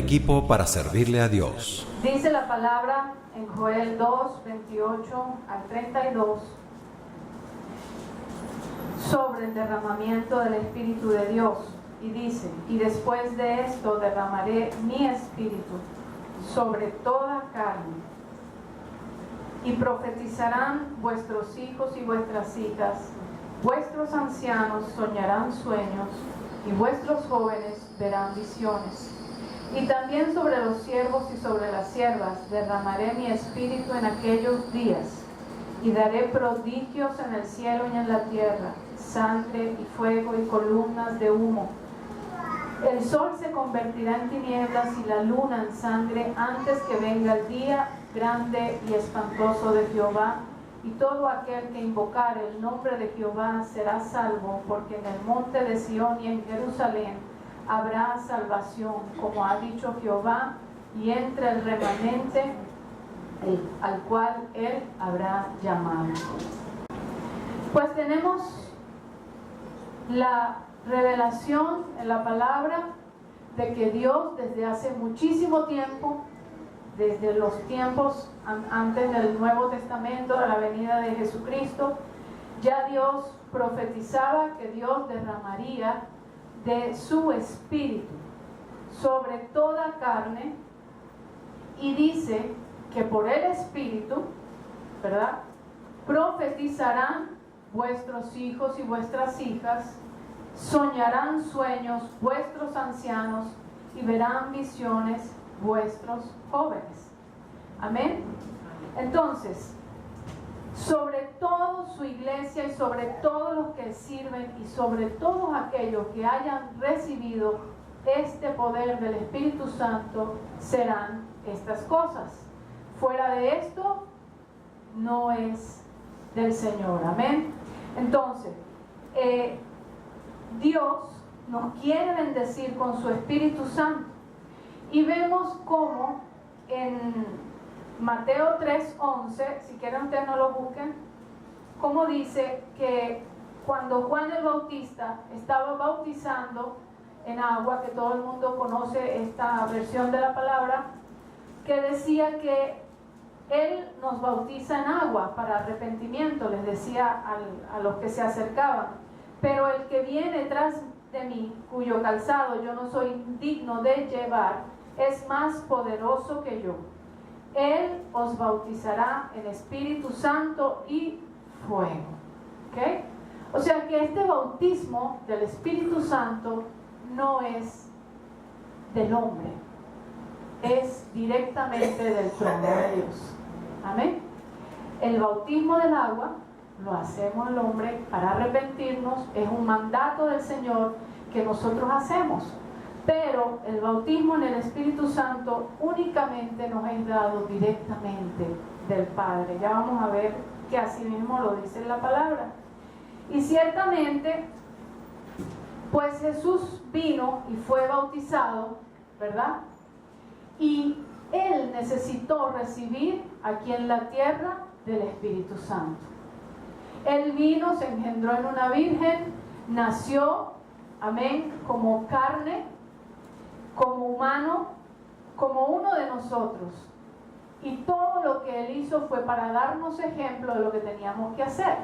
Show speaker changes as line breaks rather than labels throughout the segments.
equipo para servirle a Dios.
Dice la palabra en Joel 2, 28 al 32 sobre el derramamiento del Espíritu de Dios. Y dice: y después de esto derramaré mi Espíritu sobre toda carne, y profetizarán vuestros hijos y vuestras hijas, vuestros ancianos soñarán sueños, y vuestros jóvenes verán visiones. Y también sobre los siervos y sobre las siervas derramaré mi Espíritu en aquellos días, y daré prodigios en el cielo y en la tierra, sangre y fuego y columnas de humo. El sol se convertirá en tinieblas y la luna en sangre antes que venga el día grande y espantoso de Jehová, y todo aquel que invocare el nombre de Jehová será salvo, porque en el monte de Sión y en Jerusalén habrá salvación, como ha dicho Jehová, y entre el remanente al cual él habrá llamado. Pues tenemos la revelación en la palabra de que Dios desde hace muchísimo tiempo, desde los tiempos antes del Nuevo Testamento, de la venida de Jesucristo, ya Dios profetizaba que Dios derramaría de su Espíritu sobre toda carne, y dice que por el Espíritu, ¿verdad?, profetizarán vuestros hijos y vuestras hijas, soñarán sueños vuestros ancianos, y verán visiones vuestros jóvenes. Amén. Entonces, sobre todo su iglesia y sobre todos los que sirven y sobre todos aquellos que hayan recibido este poder del Espíritu Santo serán estas cosas. Fuera de esto no es del Señor. Amén. Entonces, Dios nos quiere bendecir con su Espíritu Santo, y vemos cómo en Mateo 3:11, si quieren ustedes no lo busquen, como dice que cuando Juan el Bautista estaba bautizando en agua, que todo el mundo conoce esta versión de la palabra, que decía que él nos bautiza en agua para arrepentimiento, les decía a los que se acercaban, pero el que viene tras de mí, cuyo calzado yo no soy digno de llevar, es más poderoso que yo. Él os bautizará en Espíritu Santo y fuego. ¿Okay? O sea que este bautismo del Espíritu Santo no es del hombre, es directamente del trono de Dios. Amén. El bautismo del agua lo hacemos el hombre para arrepentirnos, es un mandato del Señor que nosotros hacemos. Pero el bautismo en el Espíritu Santo únicamente nos es dado directamente del Padre. Ya vamos a ver que así mismo lo dice la palabra. Y ciertamente, pues Jesús vino y fue bautizado, ¿verdad? Y Él necesitó recibir aquí en la tierra del Espíritu Santo. Él vino, se engendró en una virgen, nació, amén, como carne, como humano, como uno de nosotros, y todo lo que Él hizo fue para darnos ejemplo de lo que teníamos que hacer.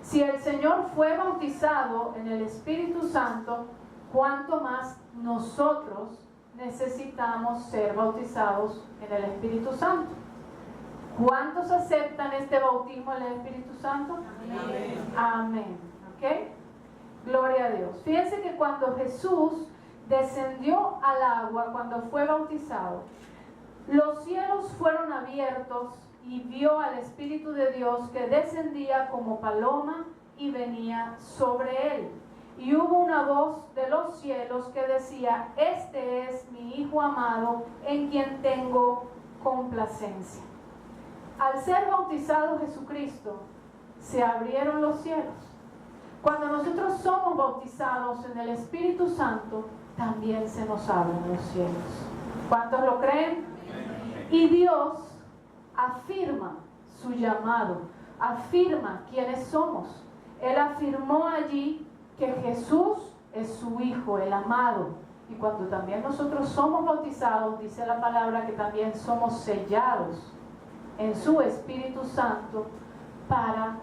Si el Señor fue bautizado en el Espíritu Santo, ¿cuánto más nosotros necesitamos ser bautizados en el Espíritu Santo? ¿Cuántos aceptan este bautismo en el Espíritu Santo? Amén. Amén. ¿Ok? Gloria a Dios. Fíjense que cuando Jesús descendió al agua, cuando fue bautizado, los cielos fueron abiertos y vio al Espíritu de Dios que descendía como paloma y venía sobre él. Y hubo una voz de los cielos que decía: este es mi Hijo amado, en quien tengo complacencia. Al ser bautizado Jesucristo, se abrieron los cielos. Cuando nosotros somos bautizados en el Espíritu Santo, también se nos abren los cielos. ¿Cuántos lo creen? Y Dios afirma su llamado, afirma quiénes somos. Él afirmó allí que Jesús es su Hijo, el amado, Y cuando también nosotros somos bautizados, dice la palabra que también somos sellados en su Espíritu Santo para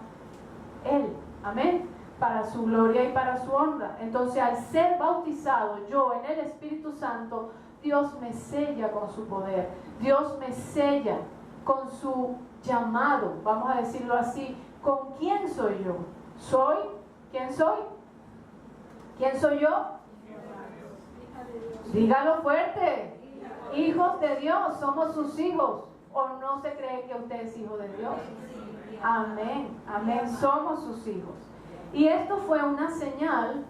Él. Amén. Para su gloria y para su honra. Entonces, al ser bautizado yo en el Espíritu Santo, Dios me sella con su poder. Dios me sella con su llamado. Vamos a decirlo así. ¿Con quién soy yo? ¿Soy? ¿Quién soy? ¿Quién soy yo? Dígalo fuerte. Hijos de Dios, somos sus hijos. ¿O no se cree que usted es hijo de Dios? Amén, amén, somos sus hijos. Y esto fue una señal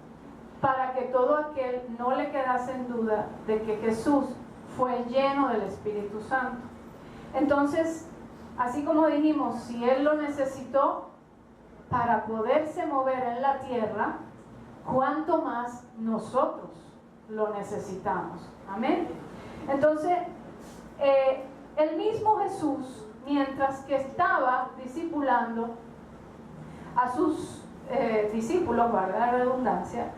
para que todo aquel no le quedase en duda de que Jesús fue lleno del Espíritu Santo. Entonces, así como dijimos, si Él lo necesitó para poderse mover en la tierra, ¿cuánto más nosotros lo necesitamos? Amén. Entonces, el mismo Jesús, mientras que estaba discipulando a sus discípulos, valga la redundancia,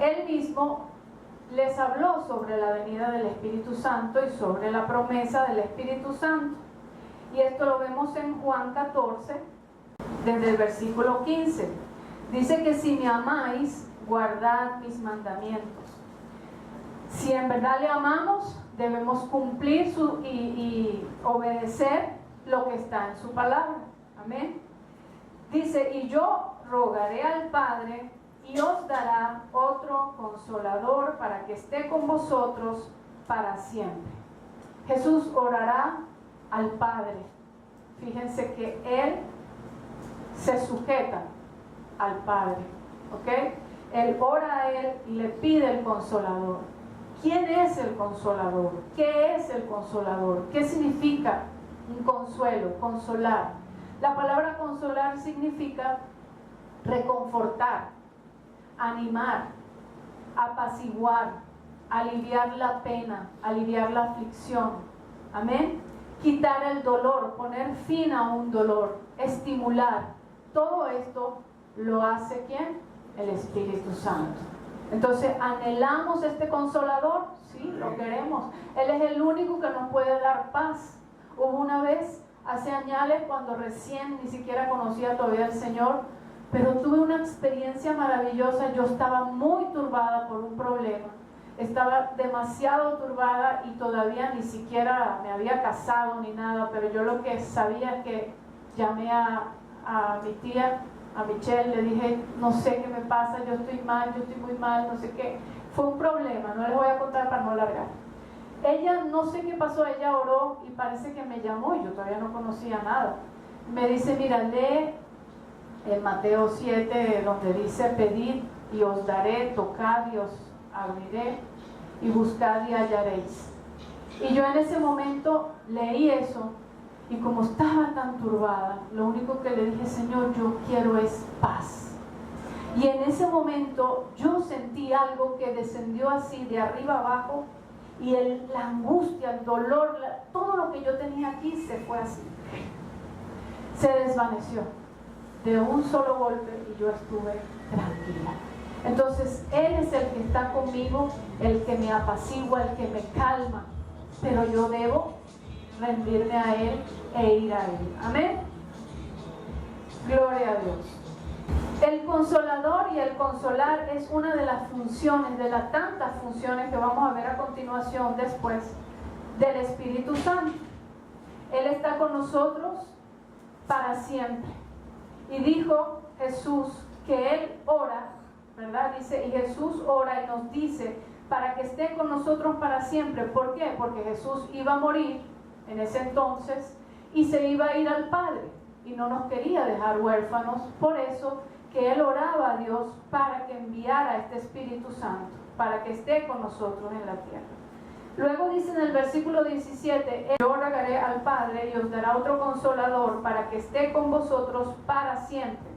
Él mismo les habló sobre la venida del Espíritu Santo y sobre la promesa del Espíritu Santo. Y esto lo vemos en Juan 14, desde el versículo 15. Dice que si me amáis, guardad mis mandamientos. Si en verdad le amamos, debemos cumplir y obedecer lo que está en su palabra. Amén. Dice, y yo rogaré al Padre y os dará otro consolador para que esté con vosotros para siempre. Jesús orará al Padre. Fíjense que Él se sujeta al Padre. ¿Ok? Él ora a Él y le pide el consolador. ¿Quién es el consolador? ¿Qué es el consolador? ¿Qué significa un consuelo? Consolar. La palabra consolar significa reconfortar, animar, apaciguar, aliviar la pena, aliviar la aflicción. Amén. Quitar el dolor, poner fin a un dolor, estimular. Todo esto lo hace ¿quién? El Espíritu Santo. Entonces, ¿anhelamos este consolador? Sí, lo queremos. Él es el único que nos puede dar paz. Hubo una vez, hace años, cuando recién ni siquiera conocía todavía al Señor, pero tuve una experiencia maravillosa. Yo estaba muy turbada por un problema. Estaba demasiado turbada y todavía ni siquiera me había casado ni nada, pero yo lo que sabía es que llamé a mi tía, a Michelle, le dije, no sé qué me pasa, yo estoy mal, yo estoy muy mal, no sé qué. Fue un problema, no les voy a contar para no alargar. Ella, no sé qué pasó, ella oró y parece que me llamó y yo todavía no conocía nada. Me dice, mira, lee en Mateo 7, donde dice, pedid y os daré, tocad y os abriré, y buscad y hallaréis. Y yo en ese momento leí eso, y como estaba tan turbada, lo único que le dije, Señor, yo quiero es paz. Y en ese momento yo sentí algo que descendió así de arriba abajo, y la angustia, el dolor, todo lo que yo tenía aquí se fue así, se desvaneció de un solo golpe y yo estuve tranquila. Entonces Él es el que está conmigo, el que me apacigua, el que me calma, pero yo debo rendirme a Él e ir a Él. Amén. Gloria a Dios. El consolador y el consolar es una de las funciones, de las tantas funciones que vamos a ver a continuación después del Espíritu Santo. Él está con nosotros para siempre. Y dijo Jesús que Él ora, ¿verdad? Dice, y Jesús ora y nos dice para que esté con nosotros para siempre. ¿Por qué? Porque Jesús iba a morir en ese entonces y se iba a ir al Padre y no nos quería dejar huérfanos. Por eso que Él oraba a Dios para que enviara este Espíritu Santo, para que esté con nosotros en la tierra. Luego dice en el versículo 17, yo rogaré al Padre y os dará otro consolador para que esté con vosotros para siempre.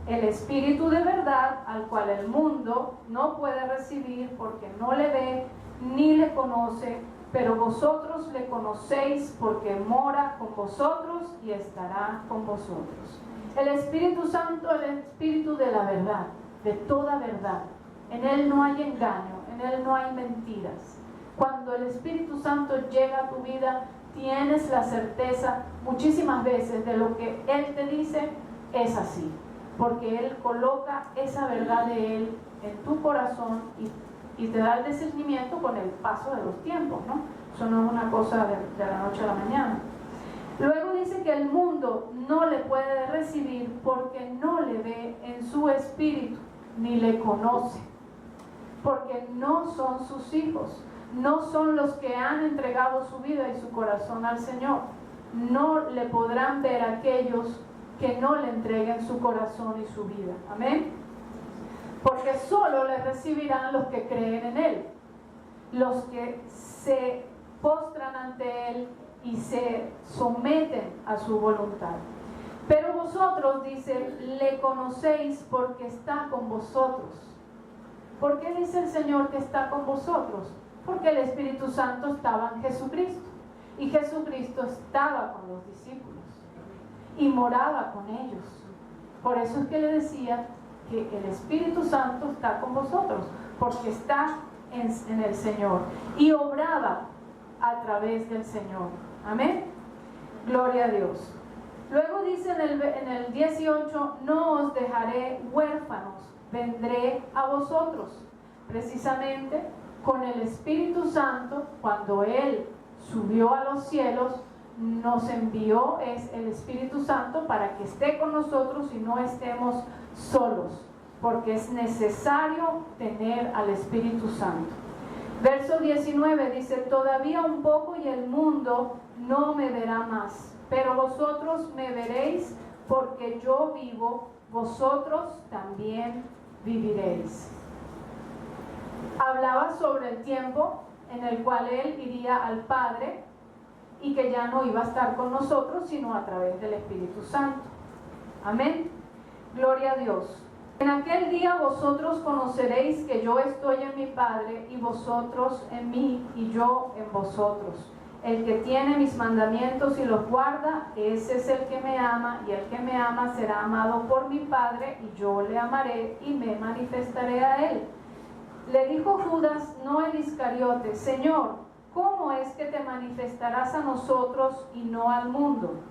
El Espíritu de verdad, al cual el mundo no puede recibir porque no le ve ni le conoce, pero vosotros le conocéis porque mora con vosotros y estará con vosotros. El Espíritu Santo, el Espíritu de la verdad, de toda verdad. En Él no hay engaño, en Él no hay mentiras. Cuando el Espíritu Santo llega a tu vida, tienes la certeza muchísimas veces de lo que Él te dice es así, porque Él coloca esa verdad de Él en tu corazón y te da el discernimiento con el paso de los tiempos, ¿no? Eso no es una cosa de la noche a la mañana. Luego dice que el mundo no le puede recibir porque no le ve en su espíritu, ni le conoce, porque no son sus hijos, no son los que han entregado su vida y su corazón al Señor. No le podrán ver aquellos que no le entreguen su corazón y su vida. Amén. Porque solo le recibirán los que creen en Él, los que se postran ante Él y se someten a su voluntad. Pero vosotros, dice, le conocéis porque está con vosotros. ¿Por qué dice el Señor que está con vosotros? Porque el Espíritu Santo estaba en Jesucristo y Jesucristo estaba con los discípulos y moraba con ellos. Por eso es que le decía que el Espíritu Santo está con vosotros, porque está en el Señor y obraba a través del Señor. Amén. Gloria a Dios. Luego dice en el 18, no os dejaré huérfanos, vendré a vosotros. Precisamente con el Espíritu Santo, cuando Él subió a los cielos, nos envió es el Espíritu Santo para que esté con nosotros y no estemos solos, porque es necesario tener al Espíritu Santo. Verso 19 dice, todavía un poco y el mundo no me verá más, pero vosotros me veréis, porque yo vivo, vosotros también viviréis. Hablaba sobre el tiempo en el cual Él iría al Padre y que ya no iba a estar con nosotros, sino a través del Espíritu Santo. Amén. Gloria a Dios. En aquel día vosotros conoceréis que yo estoy en mi Padre y vosotros en mí y yo en vosotros. El que tiene mis mandamientos y los guarda, ese es el que me ama, y el que me ama será amado por mi Padre, y yo le amaré y me manifestaré a él. Le dijo Judas, no el Iscariote, Señor, ¿cómo es que te manifestarás a nosotros y no al mundo?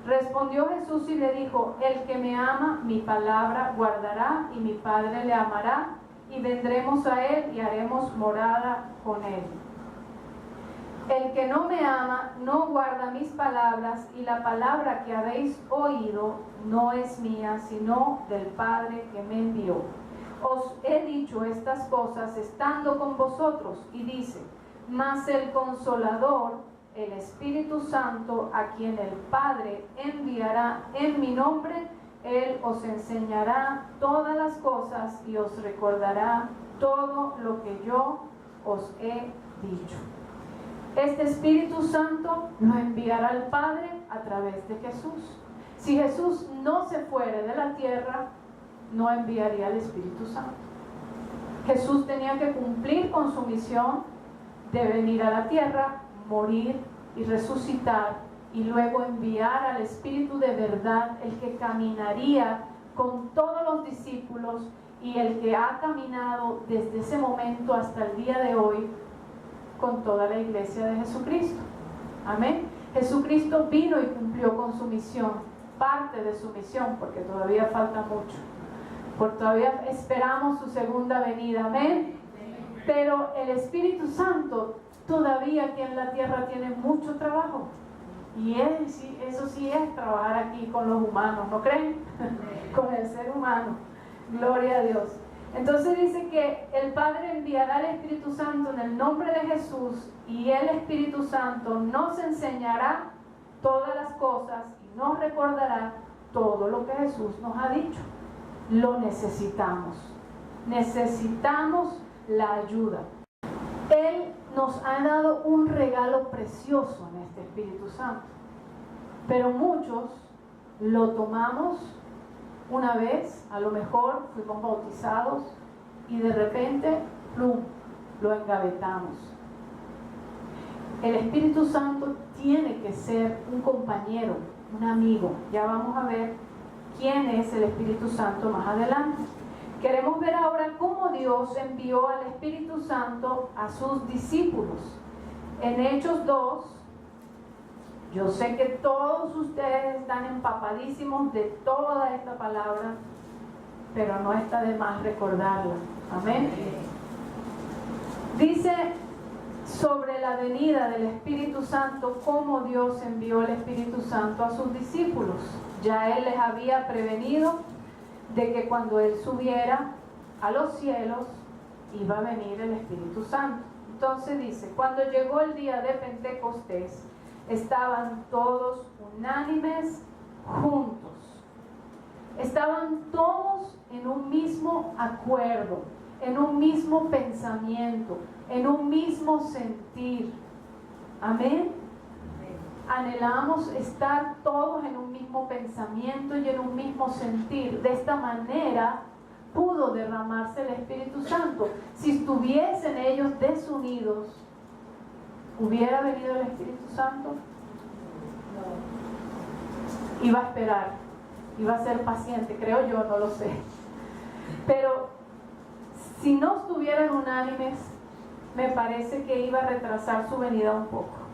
Respondió Jesús y le dijo, el que me ama, mi palabra guardará, y mi Padre le amará, y vendremos a él y haremos morada con él. El que no me ama, no guarda mis palabras, y la palabra que habéis oído no es mía, sino del Padre que me envió. Os he dicho estas cosas estando con vosotros, y dice, mas el Consolador, el Espíritu Santo, a quien el Padre enviará en mi nombre, Él os enseñará todas las cosas y os recordará todo lo que yo os he dicho. Este Espíritu Santo lo enviará el Padre a través de Jesús. Si Jesús no se fuere de la tierra, no enviaría al Espíritu Santo. Jesús tenía que cumplir con su misión de venir a la tierra, morir y resucitar, y luego enviar al Espíritu de verdad, el que caminaría con todos los discípulos y el que ha caminado desde ese momento hasta el día de hoy con toda la iglesia de Jesucristo. Amén. Jesucristo vino y cumplió con su misión, parte de su misión, porque todavía falta mucho, porque todavía esperamos su segunda venida. Amén. Pero el Espíritu Santo todavía aquí en la tierra tiene mucho trabajo, y eso sí es trabajar aquí con los humanos, ¿no creen? Con el ser humano. Gloria a Dios. Entonces dice que el Padre enviará al Espíritu Santo en el nombre de Jesús, y el Espíritu Santo nos enseñará todas las cosas y nos recordará todo lo que Jesús nos ha dicho. Lo necesitamos. Necesitamos la ayuda. Él nos ha dado un regalo precioso en este Espíritu Santo, pero muchos lo tomamos una vez, a lo mejor fuimos bautizados y de repente, ¡plum!, lo engavetamos. El Espíritu Santo tiene que ser un compañero, un amigo. Ya vamos a ver quién es el Espíritu Santo más adelante. Queremos ver ahora cómo Dios envió al Espíritu Santo a sus discípulos. En Hechos 2, yo sé que todos ustedes están empapadísimos de toda esta palabra, pero no está de más recordarla. Amén. Dice sobre la venida del Espíritu Santo, cómo Dios envió el Espíritu Santo a sus discípulos. Ya Él les había prevenido de que cuando Él subiera a los cielos, iba a venir el Espíritu Santo. Entonces dice, cuando llegó el día de Pentecostés, estaban todos unánimes juntos. Estaban todos en un mismo acuerdo, en un mismo pensamiento, en un mismo sentir. Amén. Anhelamos estar todos en un mismo pensamiento y en un mismo sentir. De esta manera pudo derramarse el Espíritu Santo. Si estuviesen ellos desunidos, ¿hubiera venido el Espíritu Santo? No. Iba a esperar, iba a ser paciente, creo yo, no lo sé. Pero si no estuvieran unánimes, me parece que iba a retrasar su venida un poco.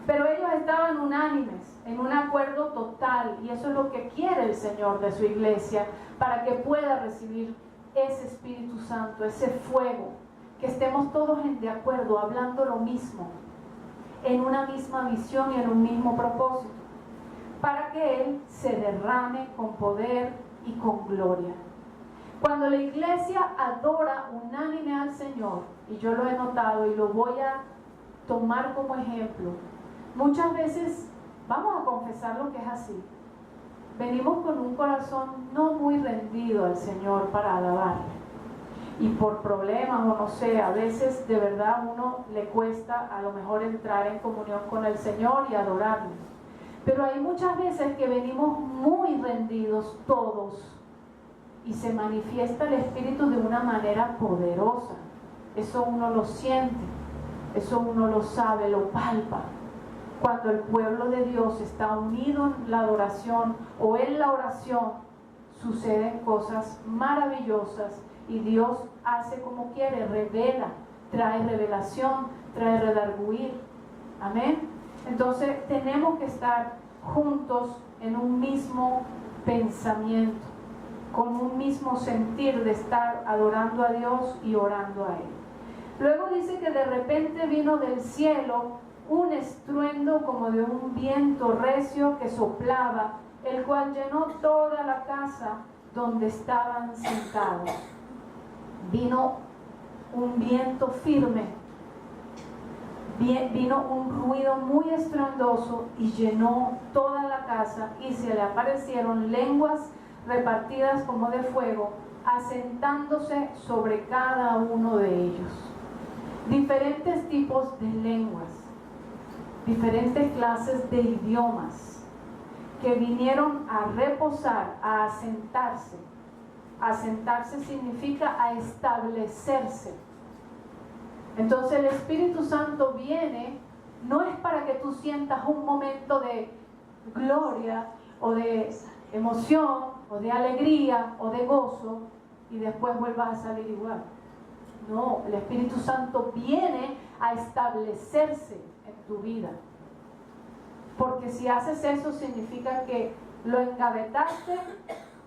Pero ellos estaban unánimes, en un acuerdo total, y eso es lo que quiere el Señor de su iglesia, para que pueda recibir ese Espíritu Santo, ese fuego, que estemos todos de acuerdo, hablando lo mismo, en una misma visión y en un mismo propósito, para que Él se derrame con poder y con gloria. Cuando la iglesia adora unánime al Señor, y yo lo he notado y lo voy a tomar como ejemplo, muchas veces vamos a confesar lo que es así. Venimos con un corazón no muy rendido al Señor para alabarle. Y por problemas o no sé, a veces de verdad a uno le cuesta a lo mejor entrar en comunión con el Señor y adorarle. Pero hay muchas veces que venimos muy rendidos todos y se manifiesta el Espíritu de una manera poderosa. Eso uno lo siente, eso uno lo sabe, lo palpa. Cuando el pueblo de Dios está unido en la adoración o en la oración, suceden cosas maravillosas y Dios hace como quiere, revela, trae revelación, trae redarguir. Amén. Entonces tenemos que estar juntos en un mismo pensamiento, con un mismo sentir de estar adorando a Dios y orando a Él. Luego dice que de repente vino del cielo un estruendo como de un viento recio que soplaba, el cual llenó toda la casa donde estaban sentados. Vino un viento firme, vino un ruido muy estruendoso y llenó toda la casa, y se le aparecieron lenguas repartidas como de fuego, asentándose sobre cada uno de ellos. Diferentes tipos de lenguas, diferentes clases de idiomas que vinieron a reposar, a asentarse. Asentarse significa a establecerse. Entonces el Espíritu Santo viene, no es para que tú sientas un momento de gloria o de emoción o de alegría o de gozo y después vuelvas a salir igual. No, el Espíritu Santo viene a establecerse en tu vida, porque si haces eso significa que lo engavetaste,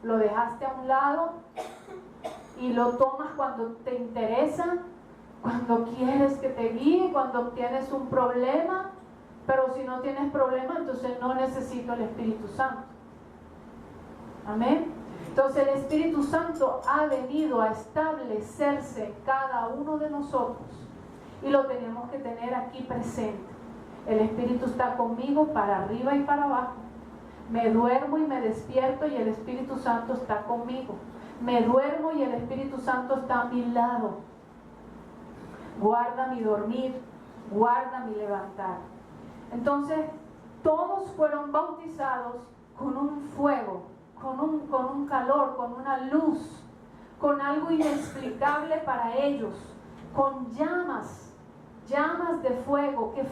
lo dejaste a un lado y lo tomas cuando te interesa, cuando quieres que te guíe, cuando tienes un problema. Pero si no tienes problema, entonces no necesito el Espíritu Santo. Amén. Entonces el Espíritu Santo ha venido a establecerse en cada uno de nosotros y lo tenemos que tener aquí presente. El Espíritu está conmigo para arriba y para abajo. Me duermo y me despierto y el Espíritu Santo está conmigo. Me duermo y el Espíritu Santo está a mi lado. Guarda mi dormir, guarda mi levantar. Entonces todos fueron bautizados con un fuego, con un calor, con una luz, con algo inexplicable para ellos, con llamas de fuego que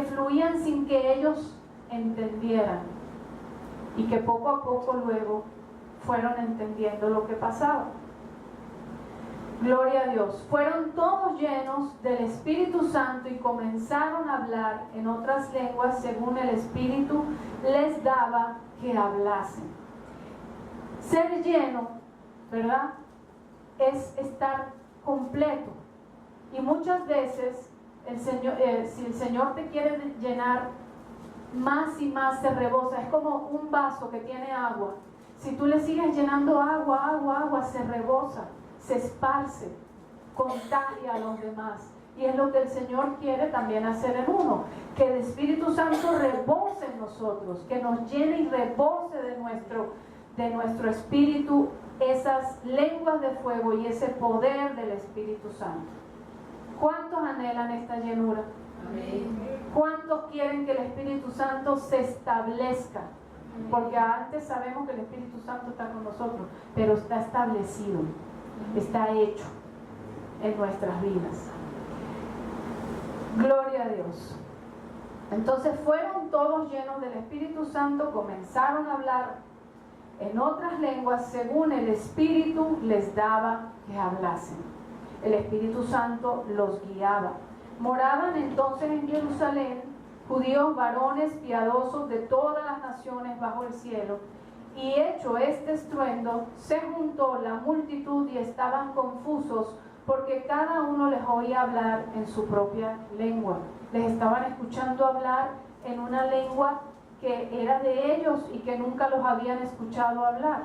fluían sin que ellos entendieran, y que poco a poco luego fueron entendiendo lo que pasaba. Gloria a Dios. Fueron todos llenos del Espíritu Santo y comenzaron a hablar en otras lenguas según el Espíritu les daba que hablasen. Ser lleno, ¿verdad?, es estar completo. Y muchas veces el Señor, si el Señor te quiere llenar más y más, se rebosa. Es como un vaso que tiene agua. Si tú le sigues llenando agua, se rebosa, se esparce, contagia a los demás. Y es lo que el Señor quiere también hacer en uno, que el Espíritu Santo rebose en nosotros, que nos llene y rebose de nuestro espíritu esas lenguas de fuego y ese poder del Espíritu Santo. ¿Cuántos anhelan esta llenura? Amén. ¿Cuántos quieren que el Espíritu Santo se establezca? Porque antes sabemos que el Espíritu Santo está con nosotros, pero está establecido, está hecho en nuestras vidas. Gloria a Dios. Entonces fueron todos llenos del Espíritu Santo, comenzaron a hablar en otras lenguas según el Espíritu les daba que hablasen. El Espíritu Santo los guiaba. Moraban entonces en Jerusalén judíos varones piadosos de todas las naciones bajo el cielo. Y hecho este estruendo, se juntó la multitud y estaban confusos, porque cada uno les oía hablar en su propia lengua. Les estaban escuchando hablar en una lengua que era de ellos y que nunca los habían escuchado hablar.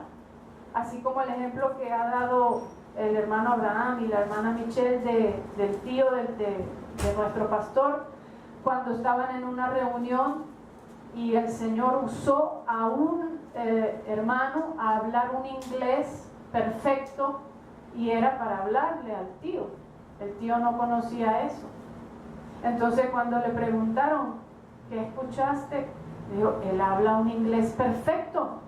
Así como el ejemplo que ha dado el hermano Abraham y la hermana Michelle del tío de nuestro pastor, cuando estaban en una reunión y el Señor usó a un hermano a hablar un inglés perfecto, y era para hablarle al tío. El tío no conocía eso. Entonces cuando le preguntaron, ¿qué escuchaste?, dijo, él habla un inglés perfecto,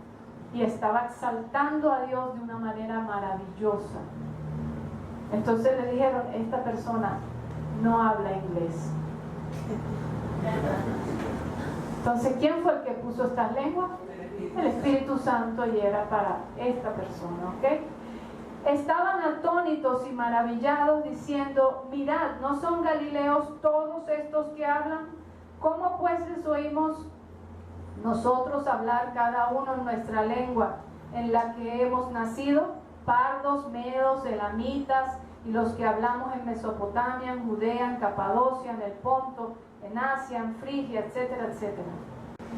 y estaba exaltando a Dios de una manera maravillosa. Entonces le dijeron, esta persona no habla inglés. Entonces, ¿quién fue el que puso estas lenguas? El Espíritu Santo, y era para esta persona, ¿ok? Estaban atónitos y maravillados diciendo, mirad, ¿no son galileos todos estos que hablan? ¿Cómo pues les oímos nosotros hablar cada uno en nuestra lengua en la que hemos nacido? Pardos, medos, elamitas, y los que hablamos en Mesopotamia, en Judea, en Capadocia, en el Ponto, en Asia, en Frigia, etcétera, etcétera.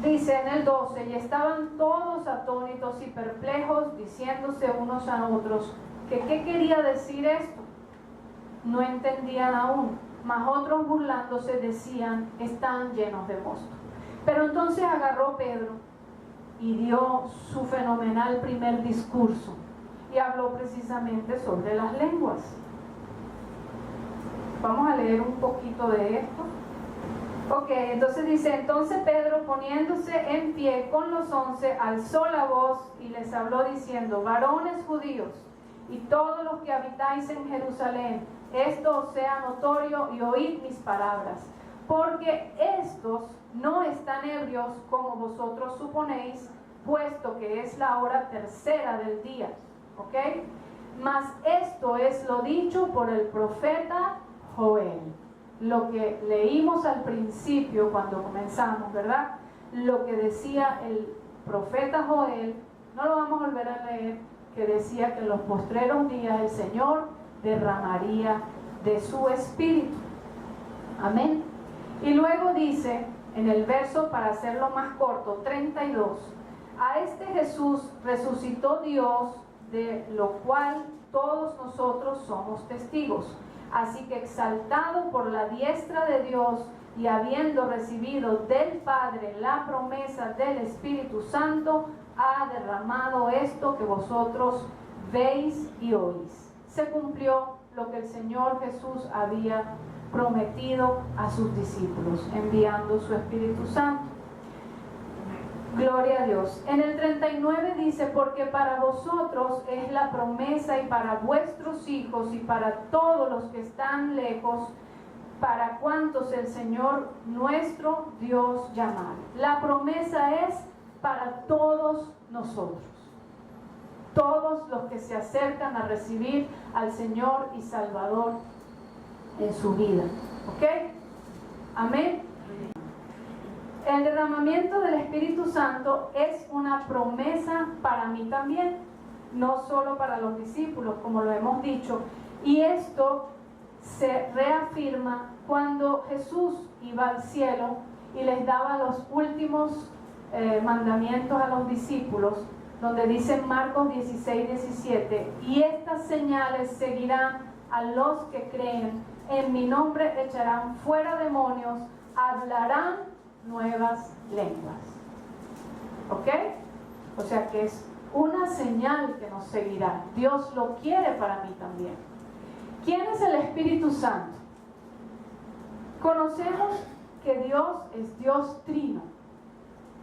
Dice en el 12, y estaban todos atónitos y perplejos, diciéndose unos a otros, que qué quería decir esto. No entendían aún, mas otros burlándose decían, están llenos de mosto. Pero entonces agarró Pedro y dio su fenomenal primer discurso y habló precisamente sobre las lenguas. Vamos a leer un poquito de esto. Ok, entonces dice, entonces Pedro, poniéndose en pie con los 11, alzó la voz y les habló diciendo, varones judíos y todos los que habitáis en Jerusalén, esto os sea notorio y oíd mis palabras, porque estos no están ebrios como vosotros suponéis, puesto que es la hora tercera del día, ¿ok? Mas esto es lo dicho por el profeta Joel. Lo que leímos al principio cuando comenzamos, ¿verdad? Lo que decía el profeta Joel, no lo vamos a volver a leer, que decía que en los postreros días el Señor derramaría de su espíritu. Amén. Y luego dice en el verso, para hacerlo más corto, 32, a este Jesús resucitó Dios, de lo cual todos nosotros somos testigos. Así que exaltado por la diestra de Dios y habiendo recibido del Padre la promesa del Espíritu Santo, ha derramado esto que vosotros veis y oís. Se cumplió lo que el Señor Jesús había prometido a sus discípulos, enviando su Espíritu Santo. Gloria a Dios. En el 39 dice, porque para vosotros es la promesa y para vuestros hijos y para todos los que están lejos, para cuantos el Señor nuestro Dios llamare. La promesa es para todos nosotros. todos los que se acercan a recibir al Señor y Salvador en su vida. ¿Ok? Amén. El derramamiento del Espíritu Santo es una promesa para mí también, no solo para los discípulos, como lo hemos dicho. Y esto se reafirma cuando Jesús iba al cielo y les daba los últimos mandamientos a los discípulos, donde dice en Marcos 16:17, y estas señales seguirán a los que creen, en mi nombre echarán fuera demonios, hablarán nuevas lenguas. ¿Ok? O sea que es una señal que nos seguirá. Dios lo quiere para mí también. ¿Quién es el Espíritu Santo? Conocemos que Dios es Dios trino.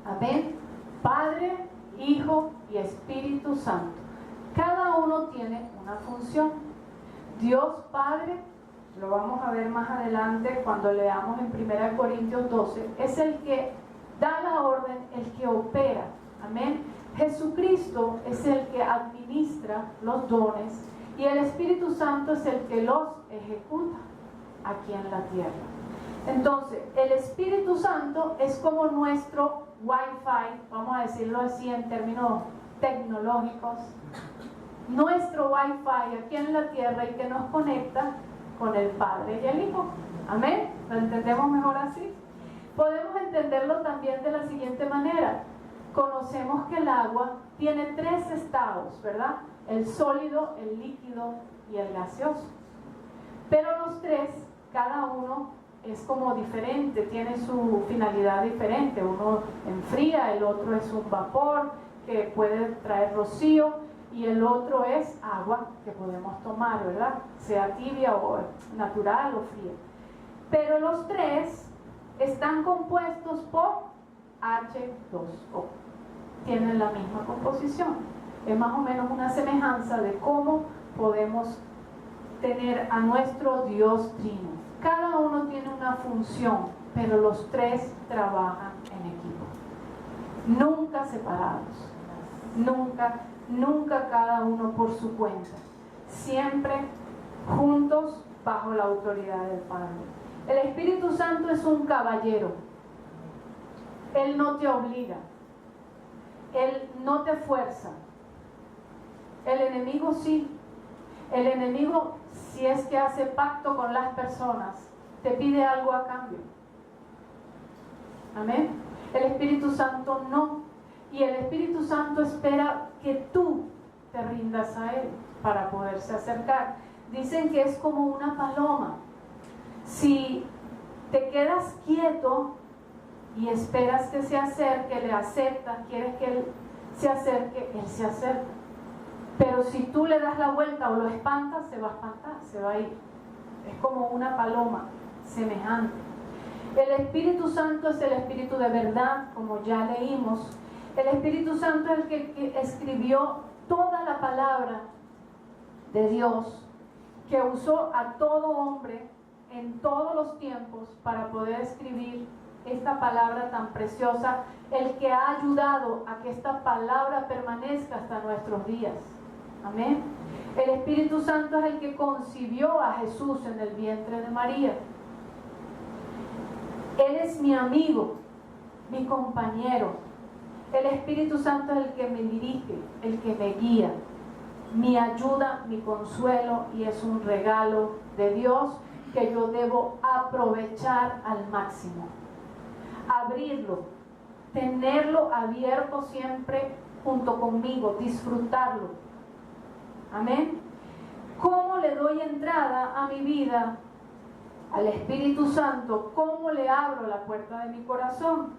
Amén. Padre, Hijo y Espíritu Santo. Cada uno tiene una función. Dios Padre, lo vamos a ver más adelante cuando leamos en 1 Corintios 12, es el que da la orden, el que opera. Amén. Jesucristo es el que administra los dones y el Espíritu Santo es el que los ejecuta aquí en la tierra. Entonces, el Espíritu Santo es como nuestro Wi-Fi, vamos a decirlo así en términos tecnológicos, nuestro Wi-Fi aquí en la tierra y que nos conecta con el Padre y el Hijo. Amén. ¿Lo entendemos mejor así? Podemos entenderlo también de la siguiente manera. Conocemos que el agua tiene 3 estados, ¿verdad? El sólido, el líquido y el gaseoso. Pero los 3, cada uno es como diferente, tiene su finalidad diferente. Uno enfría, el otro es un vapor que puede traer rocío y el otro es agua que podemos tomar, ¿verdad? Sea tibia o natural o fría. Pero los 3 están compuestos por H2O. Tienen la misma composición. Es más o menos una semejanza de cómo podemos tener a nuestro Dios trino. Cada uno tiene una función, pero los 3 trabajan en equipo. Nunca separados. Nunca cada uno por su cuenta. Siempre juntos bajo la autoridad del Padre. El Espíritu Santo es un caballero. Él no te obliga. Él no te fuerza. El enemigo sí. El enemigo, si es que hace pacto con las personas, te pide algo a cambio. Amén. El Espíritu Santo no. Y el Espíritu Santo espera que tú te rindas a Él para poderse acercar. Dicen que es como una paloma. Si te quedas quieto y esperas que se acerque, le aceptas, quieres que Él se acerca. Pero si tú le das la vuelta o lo espantas, se va a espantar, se va a ir. Es como una paloma semejante. El Espíritu Santo es el Espíritu de verdad, como ya leímos. El Espíritu Santo es el que escribió toda la palabra de Dios, que usó a todo hombre en todos los tiempos para poder escribir esta palabra tan preciosa, el que ha ayudado a que esta palabra permanezca hasta nuestros días. Amén. El Espíritu Santo es el que concibió a Jesús en el vientre de María. Él es mi amigo, mi compañero. El Espíritu Santo es el que me dirige, el que me guía, mi ayuda, mi consuelo, y es un regalo de Dios que yo debo aprovechar al máximo. Abrirlo, tenerlo abierto siempre junto conmigo, disfrutarlo. Amén. ¿Cómo le doy entrada a mi vida al Espíritu Santo? ¿Cómo le abro la puerta de mi corazón?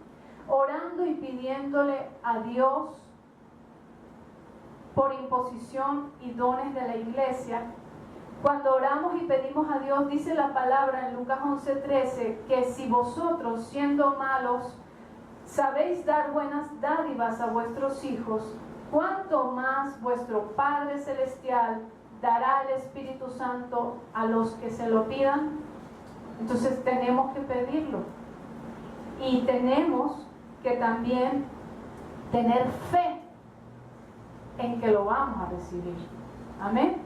Orando y pidiéndole a Dios por imposición y dones de la iglesia. Cuando oramos y pedimos a Dios, dice la palabra en Lucas 11:13, que si vosotros, siendo malos, sabéis dar buenas dádivas a vuestros hijos, cuánto más vuestro Padre Celestial dará el Espíritu Santo a los que se lo pidan. Entonces tenemos que pedirlo. Y tenemos que también tener fe en que lo vamos a recibir. Amén.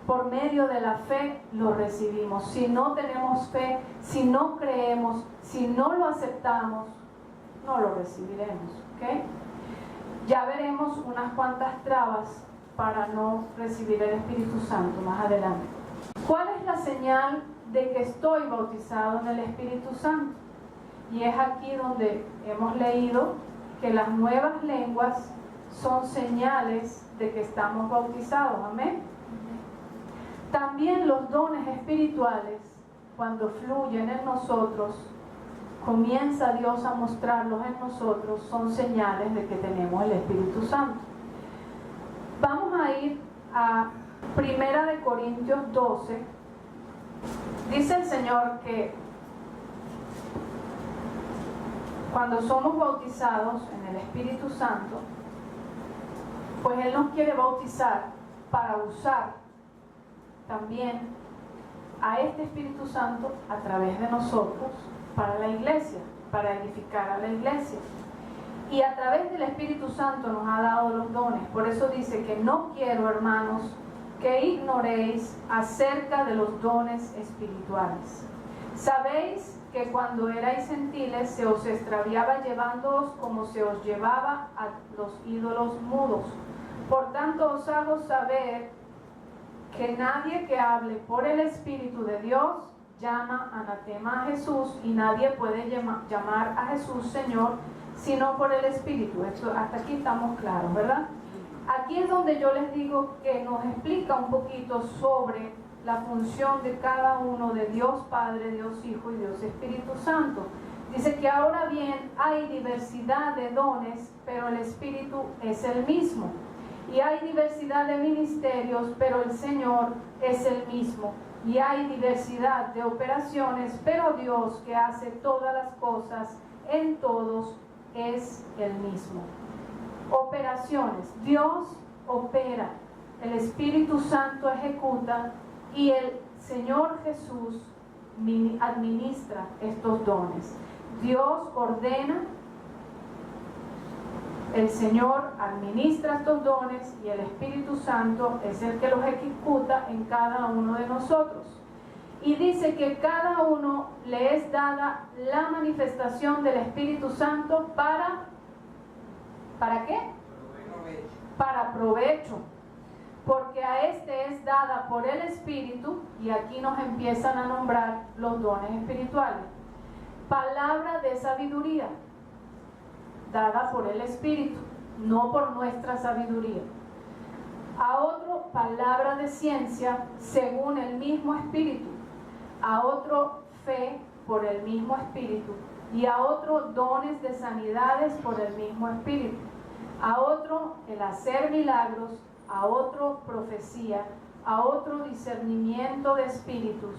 Por medio de la fe lo recibimos. Si no tenemos fe, si no creemos, si no lo aceptamos, no lo recibiremos. ¿Okay? Ya veremos unas cuantas trabas para no recibir el Espíritu Santo más adelante. ¿Cuál es la señal de que estoy bautizado en el Espíritu Santo? Y es aquí donde hemos leído que las nuevas lenguas son señales de que estamos bautizados. Amén. También los dones espirituales, cuando fluyen en nosotros, comienza Dios a mostrarlos en nosotros, son señales de que tenemos el Espíritu Santo. Vamos a ir a 1 Corintios 12. Dice el Señor que cuando somos bautizados en el Espíritu Santo, pues Él nos quiere bautizar para usar también a este Espíritu Santo a través de nosotros para la iglesia, para edificar a la iglesia. Y a través del Espíritu Santo nos ha dado los dones. Por eso dice que no quiero, hermanos, que ignoréis acerca de los dones espirituales. Sabéis que cuando erais gentiles se os extraviaba llevándoos como se os llevaba a los ídolos mudos. Por tanto os hago saber que nadie que hable por el Espíritu de Dios llama anatema a Jesús, y nadie puede llamar a Jesús Señor sino por el Espíritu. Esto, hasta aquí estamos claros, ¿verdad? Aquí es donde yo les digo que nos explica un poquito sobre la función de cada uno de Dios Padre, Dios Hijo y Dios Espíritu Santo. Dice que ahora bien hay diversidad de dones, pero el Espíritu es el mismo. Y hay diversidad de ministerios, pero el Señor es el mismo. Y hay diversidad de operaciones, pero Dios, que hace todas las cosas en todos, es el mismo. Operaciones. Dios opera, el Espíritu Santo ejecuta y el Señor Jesús administra estos dones. Dios ordena, el Señor administra estos dones y el Espíritu Santo es el que los ejecuta en cada uno de nosotros. Y dice que cada uno le es dada la manifestación del Espíritu Santo ¿para qué? Para provecho. Porque a este es dada por el Espíritu, y aquí nos empiezan a nombrar los dones espirituales. Palabra de sabiduría, dada por el Espíritu, no por nuestra sabiduría. A otro, palabra de ciencia, según el mismo Espíritu. A otro, fe, por el mismo Espíritu. Y a otro, dones de sanidades, por el mismo Espíritu. A otro, el hacer milagros. A otro, profecía. A otro, discernimiento de espíritus.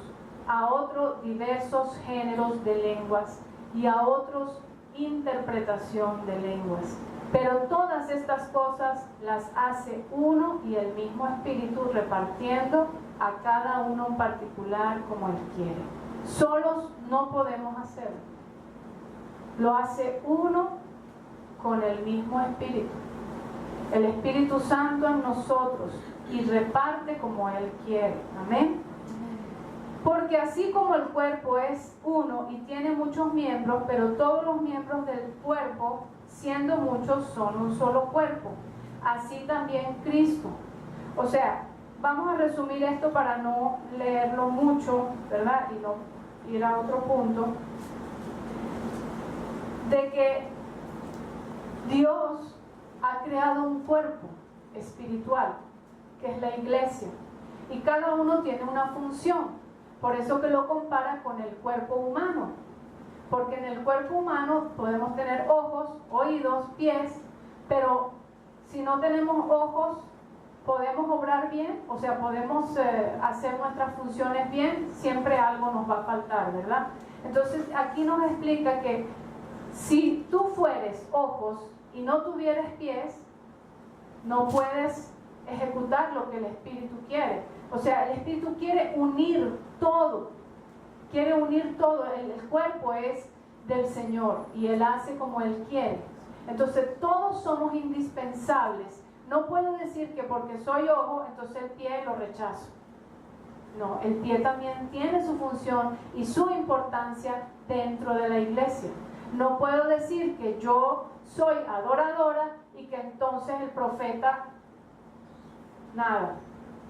A otro, diversos géneros de lenguas. Y a otros, interpretación de lenguas. Pero todas estas cosas las hace uno y el mismo Espíritu, repartiendo a cada uno en particular como Él quiere. Solos no podemos hacerlo. Lo hace uno con el mismo Espíritu. El Espíritu Santo en nosotros, y reparte como Él quiere. Amén. Porque así como el cuerpo es uno y tiene muchos miembros, pero todos los miembros del cuerpo, siendo muchos, son un solo cuerpo, así también Cristo. O sea, vamos a resumir esto para no leerlo mucho, ¿verdad? Y no ir a otro punto. De que Dios ha creado un cuerpo espiritual, que es la iglesia. Y cada uno tiene una función. Por eso que lo compara con el cuerpo humano. Porque en el cuerpo humano podemos tener ojos, oídos, pies, pero si no tenemos ojos, ¿podemos obrar bien? O sea, ¿podemos hacer nuestras funciones bien? Siempre algo nos va a faltar, ¿verdad? Entonces aquí nos explica que si tú fueres ojos y no tuvieres pies, no puedes ejecutar lo que el Espíritu quiere. O sea, el Espíritu quiere unir todo. Quiere unir todo. El cuerpo es del Señor y Él hace como Él quiere. Entonces todos somos indispensables No puedo decir que porque soy ojo, entonces el pie lo rechazo. No, el pie también tiene su función y su importancia dentro de la iglesia. No puedo decir que yo soy adoradora y que entonces el profeta, nada.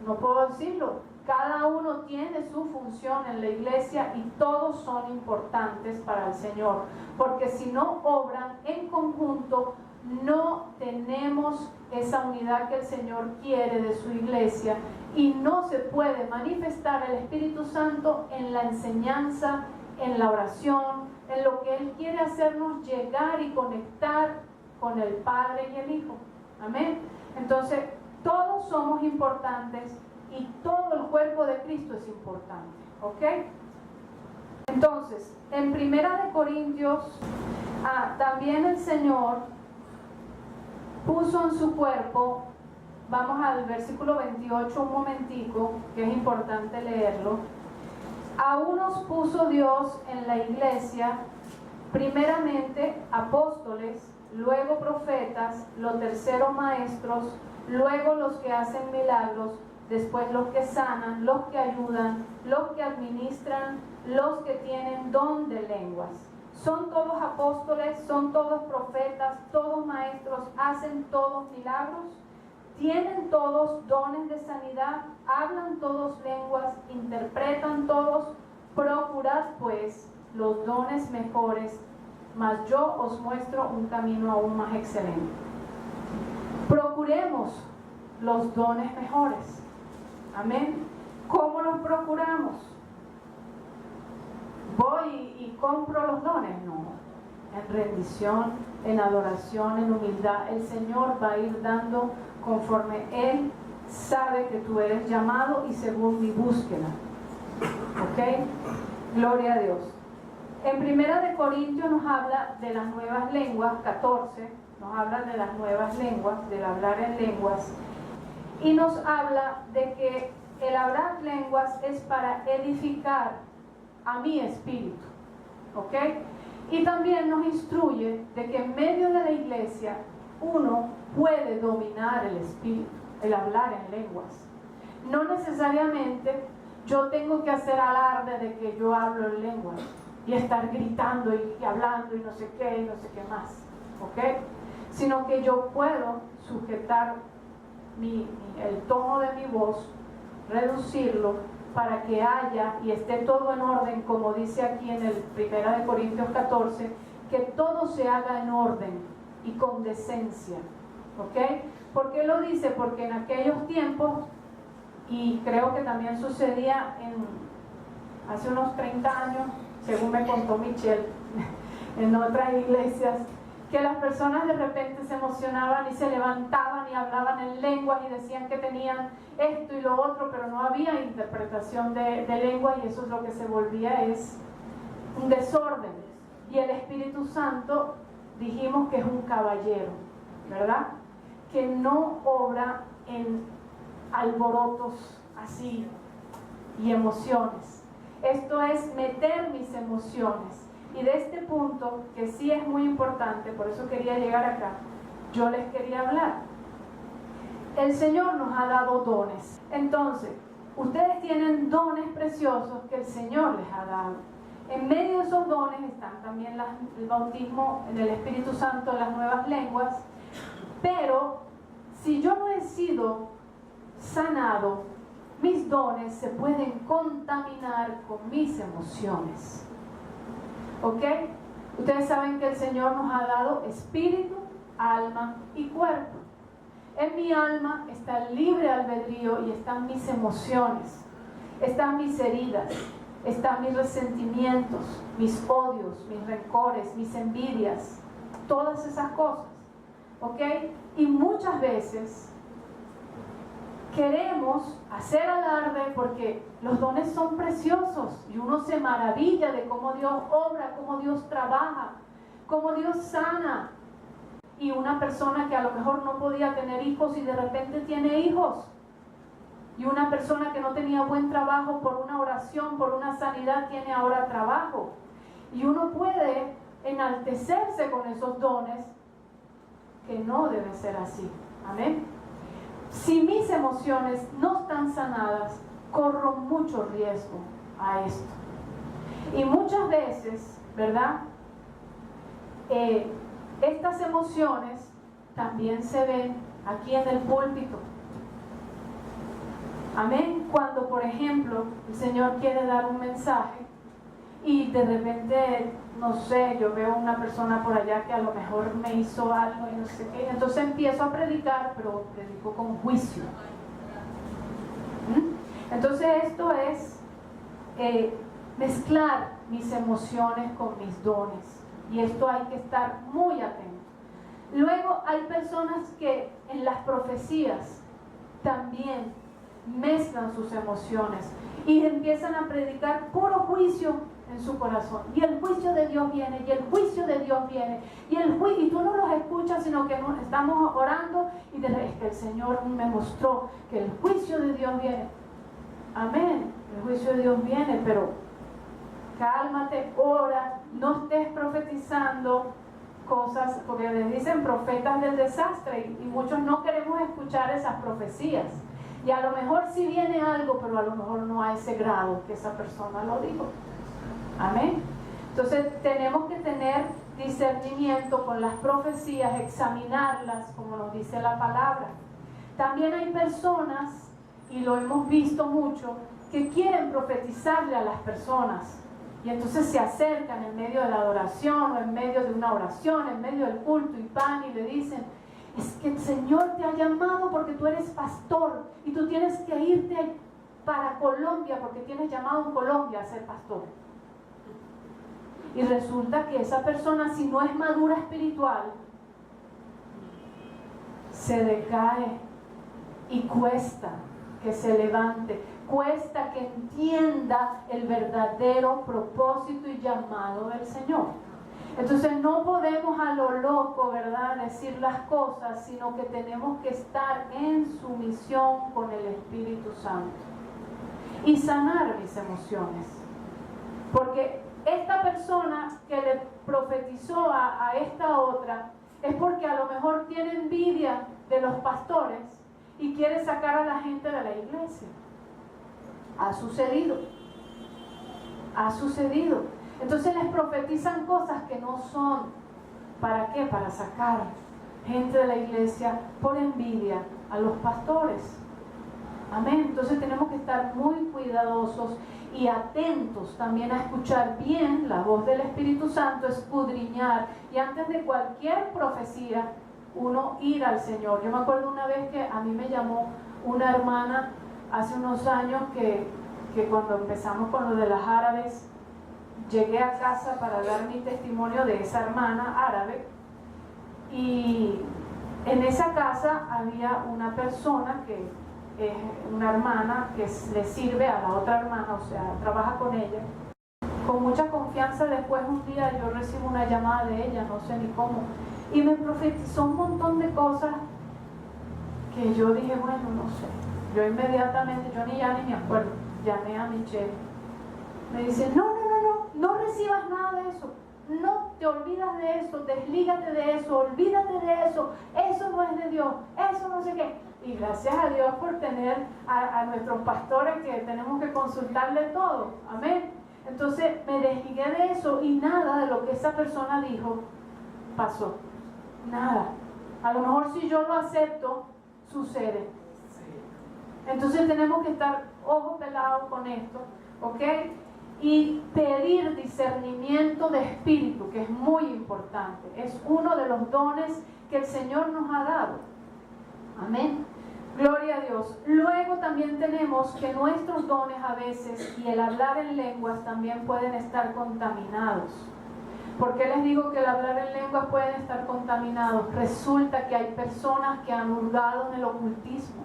No puedo decirlo. Cada uno tiene su función en la iglesia y todos son importantes para el Señor. Porque si no obran en conjunto, no tenemos esa unidad que el Señor quiere de su iglesia y no se puede manifestar el Espíritu Santo en la enseñanza, en la oración, en lo que Él quiere hacernos llegar y conectar con el Padre y el Hijo. Amén. Entonces, todos somos importantes y todo el cuerpo de Cristo es importante. ¿Ok? Entonces, en 1 Corintios, también el Señor puso en su cuerpo, vamos al versículo 28 un momentico, que es importante leerlo. A unos puso Dios en la iglesia, primeramente apóstoles, luego profetas, los terceros maestros, luego los que hacen milagros, después los que sanan, los que ayudan, los que administran, los que tienen don de lenguas. Son todos apóstoles, son todos profetas, todos maestros, hacen todos milagros, tienen todos dones de sanidad, hablan todos lenguas, interpretan todos. Procurad pues los dones mejores, mas yo os muestro un camino aún más excelente. Procuremos los dones mejores. Amén. ¿Cómo los procuramos? ¿Voy y compro los dones? No. En rendición, en adoración, en humildad, el Señor va a ir dando conforme Él sabe que tú eres llamado y según mi búsqueda. ¿Ok? Gloria a Dios. En 1 Corintios nos habla de las nuevas lenguas, 14, nos habla de las nuevas lenguas, del hablar en lenguas, y nos habla de que el hablar lenguas es para edificar a mi espíritu. ¿Ok? Y también nos instruye de que en medio de la iglesia uno puede dominar el espíritu, el hablar en lenguas. No necesariamente yo tengo que hacer alarde de que yo hablo en lenguas y estar gritando y hablando y no sé qué más. ¿Ok? Sino que yo puedo sujetar el tono de mi voz, reducirlo para que haya y esté todo en orden, como dice aquí en el 1 Corintios 14, que todo se haga en orden y con decencia. ¿Ok? ¿Por qué lo dice? Porque en aquellos tiempos, y creo que también sucedía hace unos 30 años, según me contó Michelle, en otras iglesias, que las personas de repente se emocionaban y se levantaban y hablaban en lenguas y decían que tenían esto y lo otro, pero no había interpretación de lenguas, y eso es lo que se volvía es un desorden. Y el Espíritu Santo dijimos que es un caballero, ¿verdad? Que no obra en alborotos así y emociones. Esto es meter mis emociones. Y de este punto, que sí es muy importante, por eso quería llegar acá, yo les quería hablar. El Señor nos ha dado dones. Entonces, ustedes tienen dones preciosos que el Señor les ha dado. En medio de esos dones están también el bautismo en el Espíritu Santo, las nuevas lenguas. Pero, si yo no he sido sanado, mis dones se pueden contaminar con mis emociones. ¿Ok? Ustedes saben que el Señor nos ha dado espíritu, alma y cuerpo. En mi alma está el libre albedrío y están mis emociones, están mis heridas, están mis resentimientos, mis odios, mis rencores, mis envidias, todas esas cosas. ¿Ok? Y muchas veces queremos hacer alarde porque los dones son preciosos y uno se maravilla de cómo Dios obra, cómo Dios trabaja, cómo Dios sana. Y una persona que a lo mejor no podía tener hijos y de repente tiene hijos. Y una persona que no tenía buen trabajo por una oración, por una sanidad, tiene ahora trabajo. Y uno puede enaltecerse con esos dones, que no debe ser así. Amén. si mis emociones no están sanadas, corro mucho riesgo a esto. Y muchas veces, ¿verdad? Estas emociones también se ven aquí en el púlpito. Amén. Cuando, por ejemplo, el Señor quiere dar un mensaje y de repente, no sé, yo veo una persona por allá que a lo mejor me hizo algo y no sé qué, entonces empiezo a predicar, pero predico con juicio. Entonces esto es mezclar mis emociones con mis dones, y esto hay que estar muy atento. Luego hay personas que en las profecías también mezclan sus emociones y empiezan a predicar puro juicio en su corazón, y el juicio de Dios viene, y el juicio de Dios viene, y tú no los escuchas, sino que estamos orando y es que el Señor me mostró que el juicio de Dios viene. Amén, el juicio de Dios viene, pero cálmate, ora, no estés profetizando cosas, porque les dicen profetas del desastre, y muchos no queremos escuchar esas profecías. Y a lo mejor sí viene algo, pero a lo mejor no a ese grado que esa persona lo dijo. Amén. Entonces tenemos que tener discernimiento con las profecías, examinarlas como nos dice la palabra. También hay personas, y lo hemos visto mucho, que quieren profetizarle a las personas, y entonces se acercan en medio de la adoración o en medio de una oración, en medio del culto, y van y le dicen: es que el Señor te ha llamado porque tú eres pastor y tú tienes que irte para Colombia porque tienes llamado en Colombia a ser pastor. Y resulta que esa persona, si no es madura espiritual, se decae y cuesta que se levante, cuesta que entienda el verdadero propósito y llamado del Señor. Entonces no podemos a lo loco, ¿verdad?, decir las cosas, sino que tenemos que estar en sumisión con el Espíritu Santo y sanar mis emociones. Porque esta persona que le profetizó a esta otra es porque a lo mejor tiene envidia de los pastores y quiere sacar a la gente de la iglesia. Ha sucedido. Ha sucedido. Entonces les profetizan cosas que no son. ¿Para qué? Para sacar gente de la iglesia por envidia a los pastores. Amén. Entonces tenemos que estar muy cuidadosos y atentos también a escuchar bien la voz del Espíritu Santo, escudriñar, y antes de cualquier profecía uno ir al Señor. Yo me acuerdo una vez que a mí me llamó una hermana hace unos años que cuando empezamos con lo de las árabes, llegué a casa para dar mi testimonio de esa hermana árabe, y en esa casa había una persona que es una hermana que le sirve a la otra hermana, o sea, trabaja con ella. Con mucha confianza, después un día yo recibo una llamada de ella, no sé ni cómo, y me profetizó un montón de cosas que yo dije, bueno, no sé. Yo inmediatamente, yo ni me acuerdo, llamé a Michelle. Me dice, no recibas nada de eso, no te olvidas de eso, deslígate de eso, olvídate de eso, eso no es de Dios, eso no sé qué. Y gracias a Dios por tener a nuestros pastores que tenemos que consultarle todo, amén. Entonces me desligué de eso y nada de lo que esa persona dijo pasó, nada. A lo mejor si yo lo acepto, sucede. Entonces tenemos que estar ojo pelado con esto, ¿ok? Y pedir discernimiento de espíritu, que es muy importante. Es uno de los dones que el Señor nos ha dado. Amén. Gloria a Dios. Luego también tenemos que nuestros dones a veces y el hablar en lenguas también pueden estar contaminados. ¿Por qué les digo que el hablar en lenguas pueden estar contaminados? Resulta que hay personas que han hurgado en el ocultismo,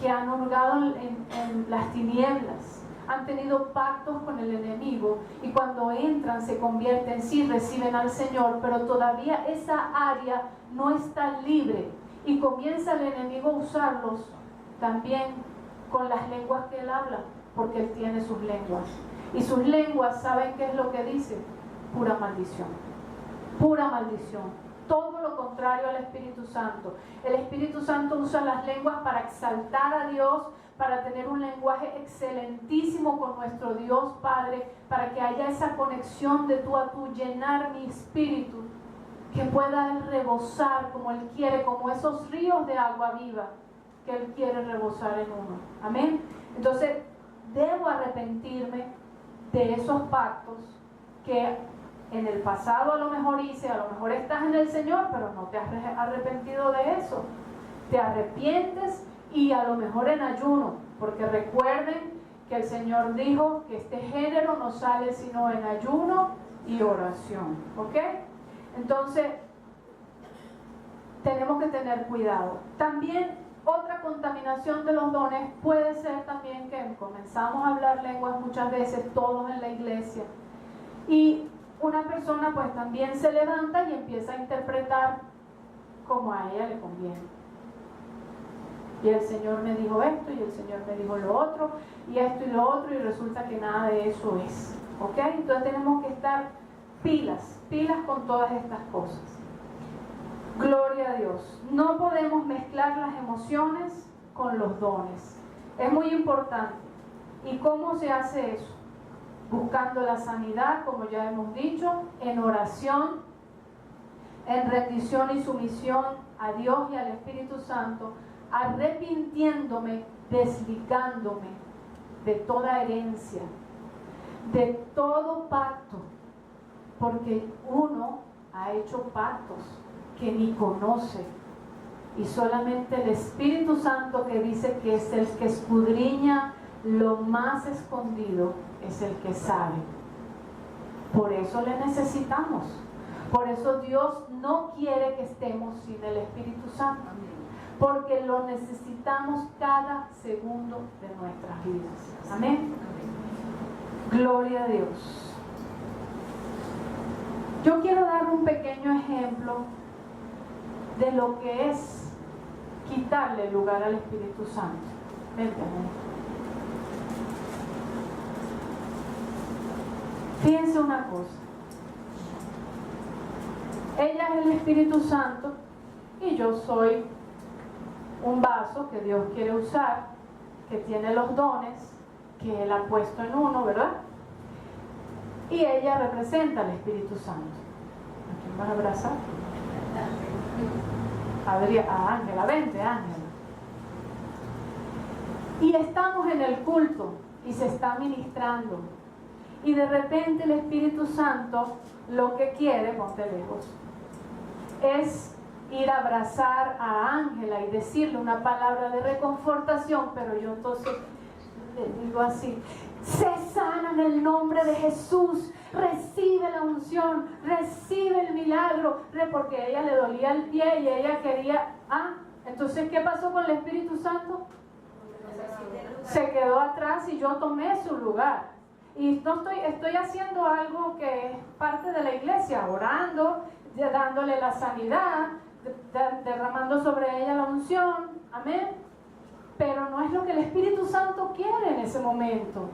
que han hurgado en las tinieblas, han tenido pactos con el enemigo, y cuando entran se convierten, sí, reciben al Señor, pero todavía esa área no está libre, y comienza el enemigo a usarlos también con las lenguas que él habla, porque él tiene sus lenguas, y sus lenguas, ¿saben qué es lo que dice? Pura maldición, pura maldición. todo lo contrario al Espíritu Santo. El Espíritu Santo usa las lenguas para exaltar a Dios, para tener un lenguaje excelentísimo con nuestro Dios Padre, para que haya esa conexión de tú a tú, llenar mi espíritu, que pueda Él rebosar como Él quiere, como esos ríos de agua viva que Él quiere rebosar en uno. Amén. Entonces, debo arrepentirme de esos pactos que en el pasado a lo mejor hice. A lo mejor estás en el Señor, pero no te has arrepentido de eso. Te arrepientes, y a lo mejor en ayuno, porque recuerden que el Señor dijo que este género no sale sino en ayuno y oración. ¿Ok? Entonces, tenemos que tener cuidado. También otra contaminación de los dones puede ser también que comenzamos a hablar lenguas muchas veces, todos en la iglesia, y una persona pues también se levanta y empieza a interpretar como a ella le conviene. Y el Señor me dijo esto, y el Señor me dijo lo otro, y esto y lo otro, y resulta que nada de eso es. ¿Ok? Entonces tenemos que estar pilas con todas estas cosas. Gloria a Dios. No podemos mezclar las emociones con los dones. Es muy importante. ¿Y cómo se hace eso? Buscando la sanidad, como ya hemos dicho, en oración, en rendición y sumisión a Dios y al Espíritu Santo, arrepintiéndome, desligándome de toda herencia, de todo pacto, porque uno ha hecho pactos que ni conoce, y solamente el Espíritu Santo, que dice que es el que escudriña lo más escondido, es el que sabe. Por eso le necesitamos. Por eso Dios no quiere que estemos sin el Espíritu Santo, porque lo necesitamos cada segundo de nuestras vidas. Amén. Gloria a Dios. Yo quiero dar un pequeño ejemplo de lo que es quitarle lugar al Espíritu Santo. Vente, amén. Fíjense una cosa. Ella es el Espíritu Santo y yo soy un vaso que Dios quiere usar, que tiene los dones que Él ha puesto en uno, ¿verdad? Y ella representa al Espíritu Santo. ¿A quién vas a abrazar? A Ángela, vente, Ángela. Y estamos en el culto y se está ministrando. Y de repente el Espíritu Santo lo que quiere, ponte lejos, es ir a abrazar a Ángela y decirle una palabra de reconfortación, pero yo entonces le digo así: sé sana en el nombre de Jesús, recibe la unción, recibe el milagro, porque a ella le dolía el pie y ella quería, entonces ¿qué pasó con el Espíritu Santo? Se quedó atrás y yo tomé su lugar. Y no estoy haciendo algo que es parte de la iglesia, orando, dándole la sanidad, derramando sobre ella la unción, amén, pero no es lo que el Espíritu Santo quiere en ese momento.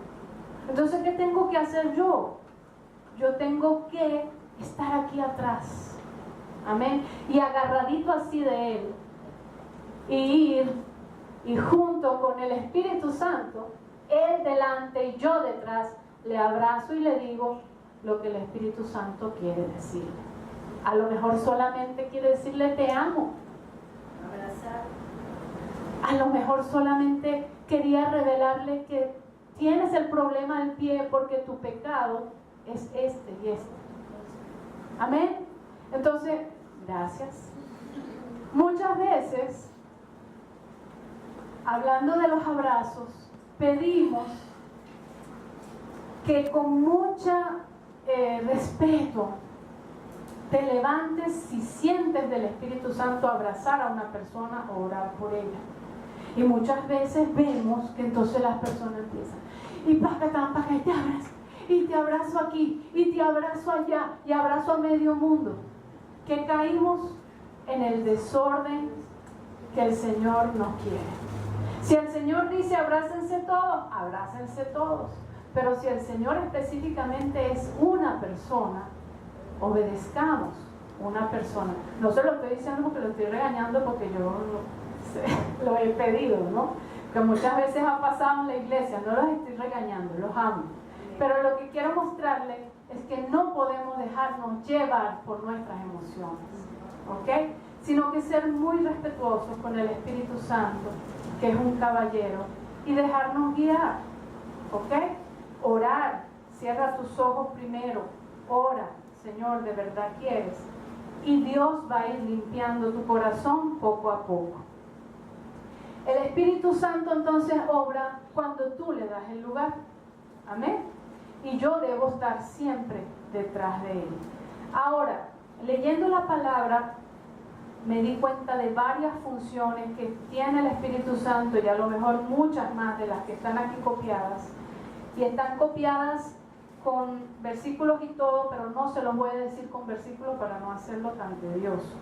Entonces, ¿qué tengo que hacer yo? Yo tengo que estar aquí atrás, amén, y agarradito así de Él, y ir, y junto con el Espíritu Santo, Él delante y yo detrás, le abrazo y le digo lo que el Espíritu Santo quiere decirle. A lo mejor solamente quiere decirle te amo. Abrazar. A lo mejor solamente quería revelarle que tienes el problema del pie porque tu pecado es este y este. Amén. Entonces, gracias. Muchas veces, hablando de los abrazos, pedimos que con mucha respeto te levantes si sientes del Espíritu Santo abrazar a una persona o orar por ella. Y muchas veces vemos que entonces las personas empiezan y te abrazo aquí y te abrazo allá y abrazo a medio mundo, que caímos en el desorden que el Señor nos quiere. Si el Señor dice abrácense todos, pero si el Señor específicamente es una persona, obedezcamos, una persona. No se lo estoy diciendo porque lo estoy regañando, porque yo lo he pedido, ¿no? Que muchas veces ha pasado en la iglesia. No los estoy regañando, los amo. Pero lo que quiero mostrarles es que no podemos dejarnos llevar por nuestras emociones, ¿ok? Sino que ser muy respetuosos con el Espíritu Santo, que es un caballero, y dejarnos guiar, ¿ok? Orar, cierra tus ojos primero, ora, Señor, ¿de verdad quieres? Y Dios va a ir limpiando tu corazón poco a poco. El Espíritu Santo entonces obra cuando tú le das el lugar, amén. Y yo debo estar siempre detrás de Él. Ahora, leyendo la palabra, me di cuenta de varias funciones que tiene el Espíritu Santo, y a lo mejor muchas más de las que están aquí copiadas, y están copiadas con versículos y todo, pero no se los voy a decir con versículos para no hacerlo tan tedioso.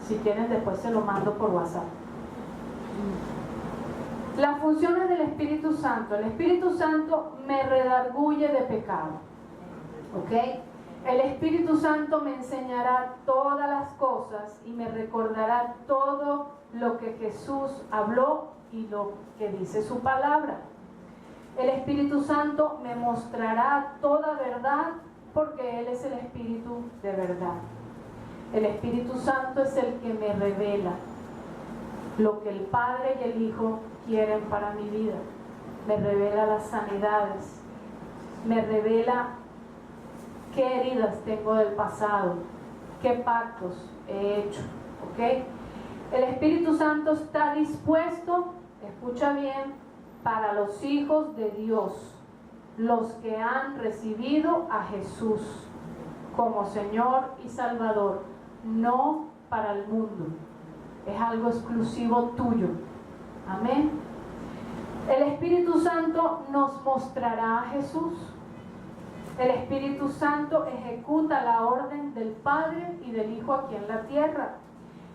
Si quieren, después se lo mando por WhatsApp. Las funciones del Espíritu Santo. El Espíritu Santo me redarguye de pecado, ¿ok? El Espíritu Santo me enseñará todas las cosas y me recordará todo lo que Jesús habló y lo que dice su palabra. El Espíritu Santo me mostrará toda verdad, porque Él es el Espíritu de verdad. El Espíritu Santo es el que me revela lo que el Padre y el Hijo quieren para mi vida. Me revela las sanidades, me revela qué heridas tengo del pasado, qué pactos he hecho, ¿ok? El Espíritu Santo está dispuesto, escucha bien, para los hijos de Dios, los que han recibido a Jesús como Señor y Salvador, no para el mundo. Es algo exclusivo tuyo. Amén. El Espíritu Santo nos mostrará a Jesús. El Espíritu Santo ejecuta la orden del Padre y del Hijo aquí en la tierra.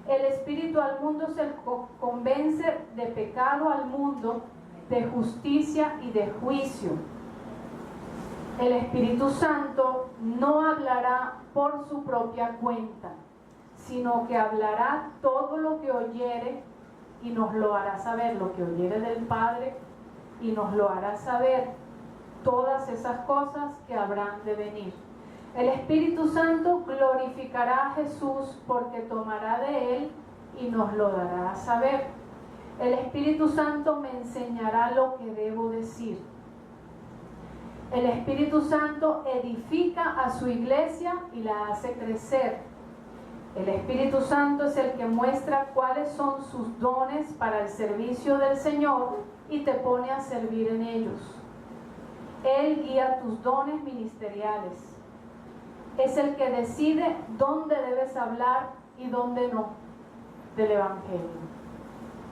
El Espíritu al mundo se convence de pecado al mundo, de justicia y de juicio. El Espíritu Santo no hablará por su propia cuenta, sino que hablará todo lo que oyere y nos lo hará saber, lo que oyere del Padre, y nos lo hará saber todas esas cosas que habrán de venir. El Espíritu Santo glorificará a Jesús, porque tomará de Él y nos lo dará a saber. El Espíritu Santo me enseñará lo que debo decir. El Espíritu Santo edifica a su iglesia y la hace crecer. El Espíritu Santo es el que muestra cuáles son sus dones para el servicio del Señor y te pone a servir en ellos. Él guía tus dones ministeriales. Es el que decide dónde debes hablar y dónde no del Evangelio.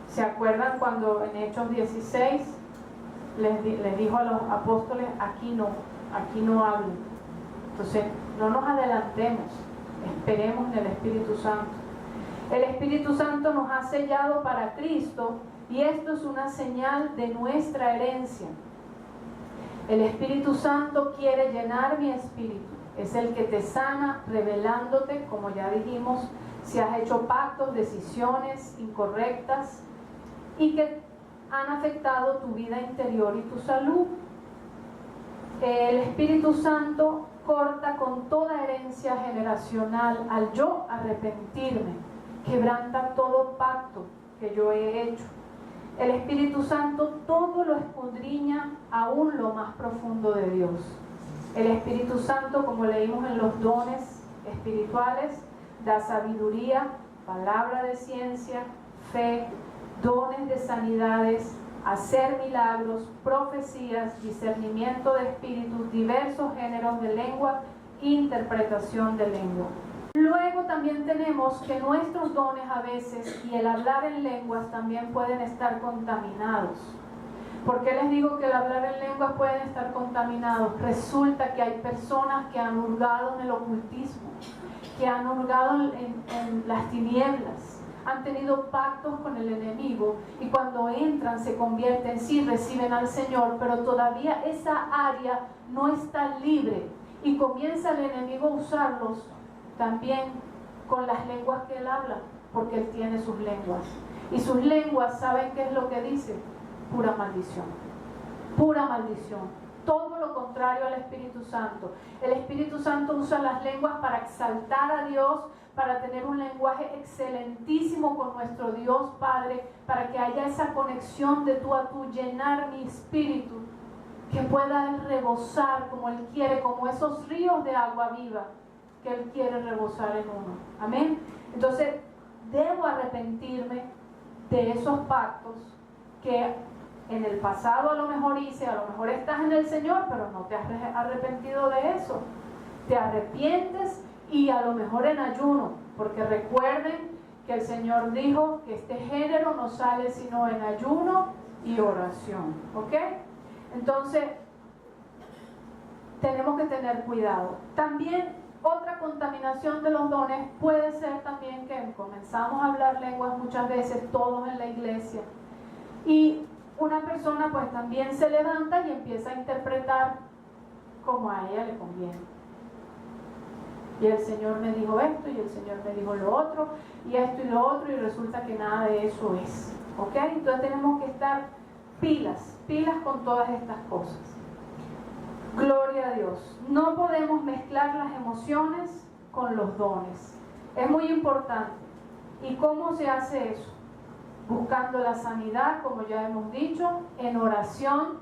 ¿Se acuerdan cuando en Hechos 16 les dijo a los apóstoles, aquí no hablen? Entonces, no nos adelantemos, esperemos en el Espíritu Santo. El Espíritu Santo nos ha sellado para Cristo, y esto es una señal de nuestra herencia. El Espíritu Santo quiere llenar mi espíritu. Es el que te sana, revelándote, como ya dijimos, si has hecho pactos, decisiones incorrectas y que han afectado tu vida interior y tu salud. El Espíritu Santo corta con toda herencia generacional al yo arrepentirme, quebranta todo pacto que yo he hecho. El Espíritu Santo todo lo escudriña, aún lo más profundo de Dios. El Espíritu Santo, como leímos en los dones espirituales, da sabiduría, palabra de ciencia, fe, dones de sanidades, hacer milagros, profecías, discernimiento de espíritus, diversos géneros de lengua, interpretación de lengua. Luego también tenemos que nuestros dones a veces y el hablar en lenguas también pueden estar contaminados. ¿Por qué les digo que el hablar en lenguas pueden estar contaminados? Resulta que hay personas que han hurgado en el ocultismo, que han hurgado en las tinieblas, han tenido pactos con el enemigo, y cuando entran se convierten, sí, reciben al Señor, pero todavía esa área no está libre, y comienza el enemigo a usarlos también con las lenguas que Él habla, porque Él tiene sus lenguas. Y sus lenguas, ¿saben qué es lo que dice? Pura maldición. Pura maldición. Todo lo contrario al Espíritu Santo. El Espíritu Santo usa las lenguas para exaltar a Dios, para tener un lenguaje excelentísimo con nuestro Dios Padre, para que haya esa conexión de tú a tú, llenar mi espíritu, que pueda Él rebosar como Él quiere, como esos ríos de agua viva que Él quiere rebosar en uno. Amén. Entonces, debo arrepentirme de esos pactos que en el pasado a lo mejor hice. A lo mejor estás en el Señor, pero no te has arrepentido de eso. Te arrepientes, y a lo mejor en ayuno, porque recuerden que el Señor dijo que este género no sale sino en ayuno y oración. ¿Ok? Entonces, tenemos que tener cuidado. También otra contaminación de los dones puede ser también que comenzamos a hablar lenguas muchas veces, todos en la iglesia, y una persona pues también se levanta y empieza a interpretar como a ella le conviene. Y el Señor me dijo esto, y el Señor me dijo lo otro, y esto y lo otro, y resulta que nada de eso es. ¿Ok? Entonces tenemos que estar pilas con todas estas cosas. Gloria a Dios. No podemos mezclar las emociones con los dones. Es muy importante. ¿Y cómo se hace eso? Buscando la sanidad, como ya hemos dicho, en oración,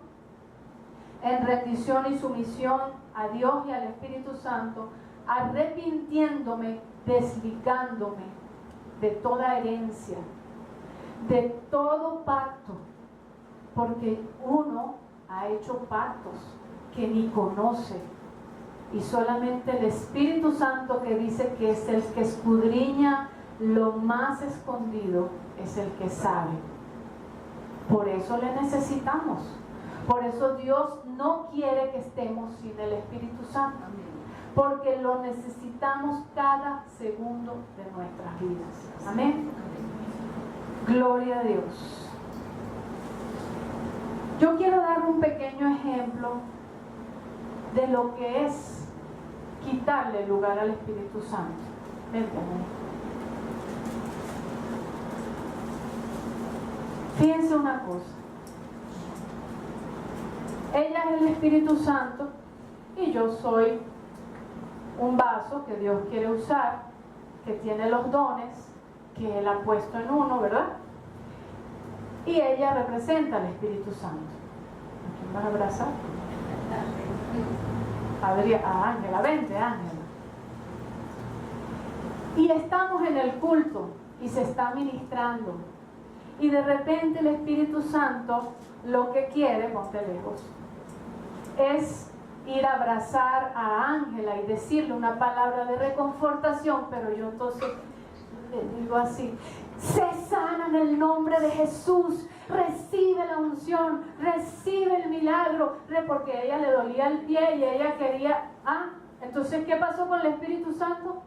en rendición y sumisión a Dios y al Espíritu Santo, arrepintiéndome, desligándome de toda herencia, de todo pacto, porque uno ha hecho pactos que ni conoce, y solamente el Espíritu Santo, que dice que es el que escudriña lo más escondido, es el que sabe. Por eso le necesitamos. Por eso Dios no quiere que estemos sin el Espíritu Santo, porque lo necesitamos cada segundo de nuestras vidas. Amén. Gloria a Dios. Yo quiero dar un pequeño ejemplo de lo que es quitarle lugar al Espíritu Santo. Vente, amén. Fíjense una cosa. Ella es el Espíritu Santo y yo soy un vaso que Dios quiere usar, que tiene los dones que Él ha puesto en uno, ¿verdad? Y ella representa al Espíritu Santo. ¿A quién vas a abrazar? A Ángela, vente, Ángela. Y estamos en el culto y se está ministrando, y de repente el Espíritu Santo lo que quiere, ponte lejos, es ir a abrazar a Ángela y decirle una palabra de reconfortación, pero yo entonces le digo así: sé sana en el nombre de Jesús, recibe la unción, recibe el milagro, porque a ella le dolía el pie y ella quería, entonces ¿qué pasó con el Espíritu Santo?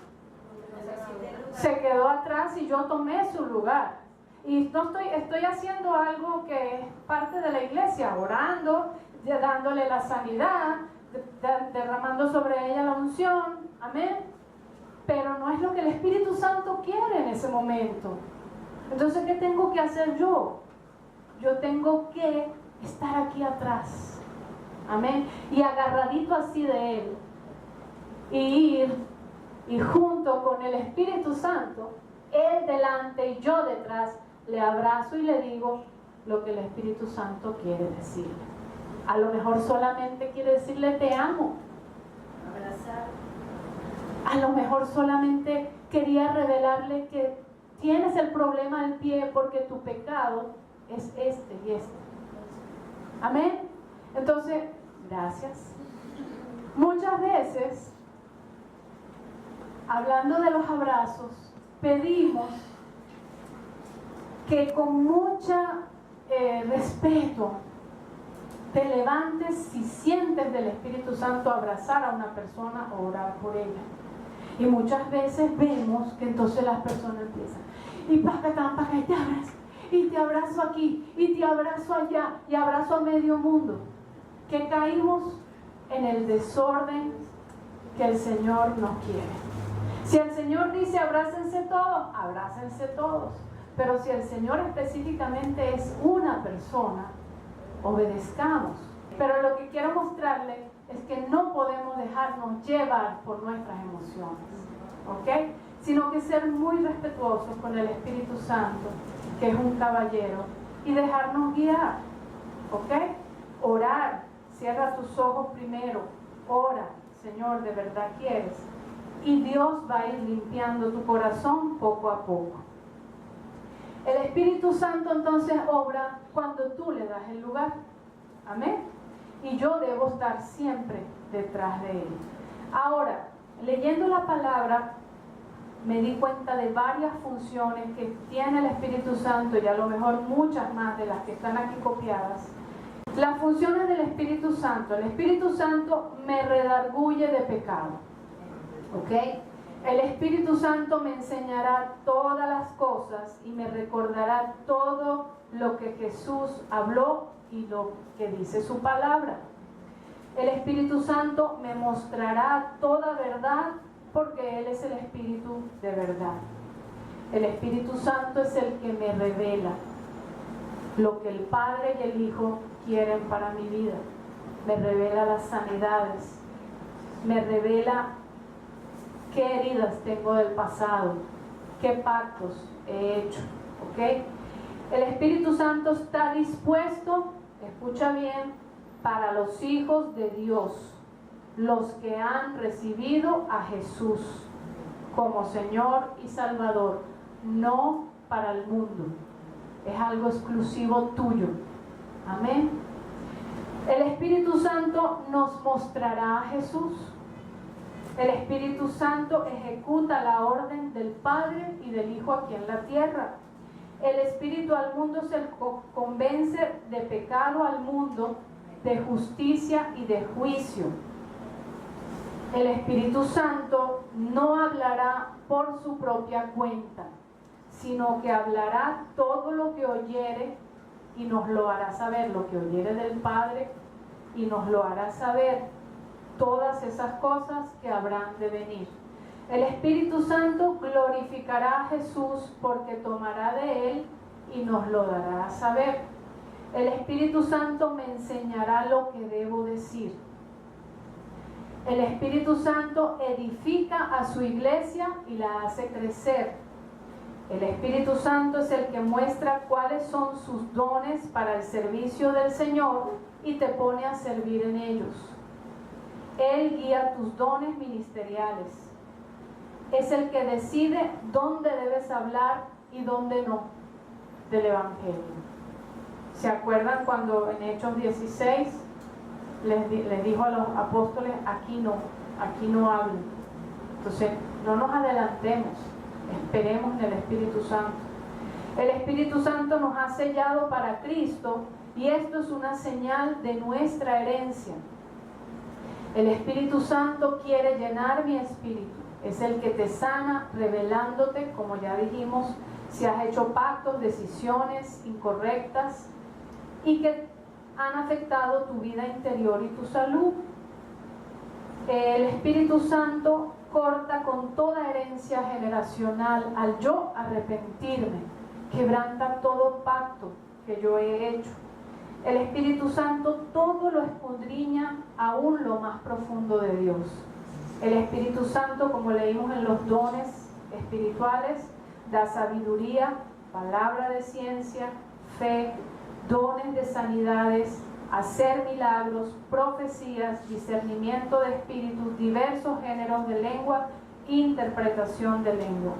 Se quedó atrás y yo tomé su lugar. Y no estoy haciendo algo que es parte de la iglesia, orando, dándole la sanidad, derramando sobre ella la unción, amén, pero no es lo que el Espíritu Santo quiere en ese momento. Entonces, ¿qué tengo que hacer yo? Yo tengo que estar aquí atrás, amén, y agarradito así de Él, y ir, y junto con el Espíritu Santo, Él delante y yo detrás, le abrazo y le digo lo que el Espíritu Santo quiere decirle. A lo mejor solamente quiere decirle te amo. Abrazar. A lo mejor solamente quería revelarle que tienes el problema del pie porque tu pecado es este y este. Amén. Entonces, gracias. Muchas veces, hablando de los abrazos, pedimos que con mucha respeto te levantes si sientes del Espíritu Santo abrazar a una persona o orar por ella. Y muchas veces vemos que entonces las personas empiezan y y te abrazo aquí y te abrazo allá y abrazo a medio mundo, que caímos en el desorden que el Señor nos quiere. Si el Señor dice abrácense todos, abrácense todos. Pero si el Señor específicamente es una persona, obedezcamos. Pero lo que quiero mostrarle es que no podemos dejarnos llevar por nuestras emociones, ¿ok? Sino que ser muy respetuosos con el Espíritu Santo, que es un caballero, y dejarnos guiar, ¿ok? Orar, cierra tus ojos primero, ora, Señor, ¿de verdad quieres? Y Dios va a ir limpiando tu corazón poco a poco. El Espíritu Santo entonces obra cuando tú le das el lugar, amén. Y yo debo estar siempre detrás de Él. Ahora, leyendo la palabra, me di cuenta de varias funciones que tiene el Espíritu Santo, y a lo mejor muchas más de las que están aquí copiadas. Las funciones del Espíritu Santo. El Espíritu Santo me redarguye de pecado, ¿ok? El Espíritu Santo me enseñará todas las cosas y me recordará todo lo que Jesús habló y lo que dice su palabra. El Espíritu Santo me mostrará toda verdad, porque Él es el Espíritu de verdad. El Espíritu Santo es el que me revela lo que el Padre y el Hijo quieren para mi vida. Me revela las sanidades, me revela qué heridas tengo del pasado, qué pactos he hecho, ¿ok? El Espíritu Santo está dispuesto, escucha bien, para los hijos de Dios, los que han recibido a Jesús como Señor y Salvador, no para el mundo. Es algo exclusivo tuyo. Amén. El Espíritu Santo nos mostrará a Jesús. El Espíritu Santo ejecuta la orden del Padre y del Hijo aquí en la tierra. El Espíritu al mundo se convence de pecado al mundo, de justicia y de juicio. El Espíritu Santo no hablará por su propia cuenta, sino que hablará todo lo que oyere y nos lo hará saber, lo que oyere del Padre, y nos lo hará saber todas esas cosas que habrán de venir. El Espíritu Santo glorificará a Jesús porque tomará de Él y nos lo dará a saber. El Espíritu Santo me enseñará lo que debo decir. El Espíritu Santo edifica a su iglesia y la hace crecer. El Espíritu Santo es el que muestra cuáles son sus dones para el servicio del Señor y te pone a servir en ellos. Él guía tus dones ministeriales. Es el que decide dónde debes hablar y dónde no del Evangelio. ¿Se acuerdan cuando en Hechos 16 les dijo a los apóstoles, aquí no hablen? Entonces, no nos adelantemos, esperemos en el Espíritu Santo. El Espíritu Santo nos ha sellado para Cristo y esto es una señal de nuestra herencia. El Espíritu Santo quiere llenar mi espíritu. Es el que te sana, revelándote, como ya dijimos, si has hecho pactos, decisiones incorrectas y que han afectado tu vida interior y tu salud. El Espíritu Santo corta con toda herencia generacional al yo arrepentirme, quebranta todo pacto que yo he hecho. El Espíritu Santo todo lo escudriña, aún lo más profundo de Dios. El Espíritu Santo, como leímos en los dones espirituales, da sabiduría, palabra de ciencia, fe, dones de sanidades, hacer milagros, profecías, discernimiento de espíritus, diversos géneros de lengua, interpretación de lengua.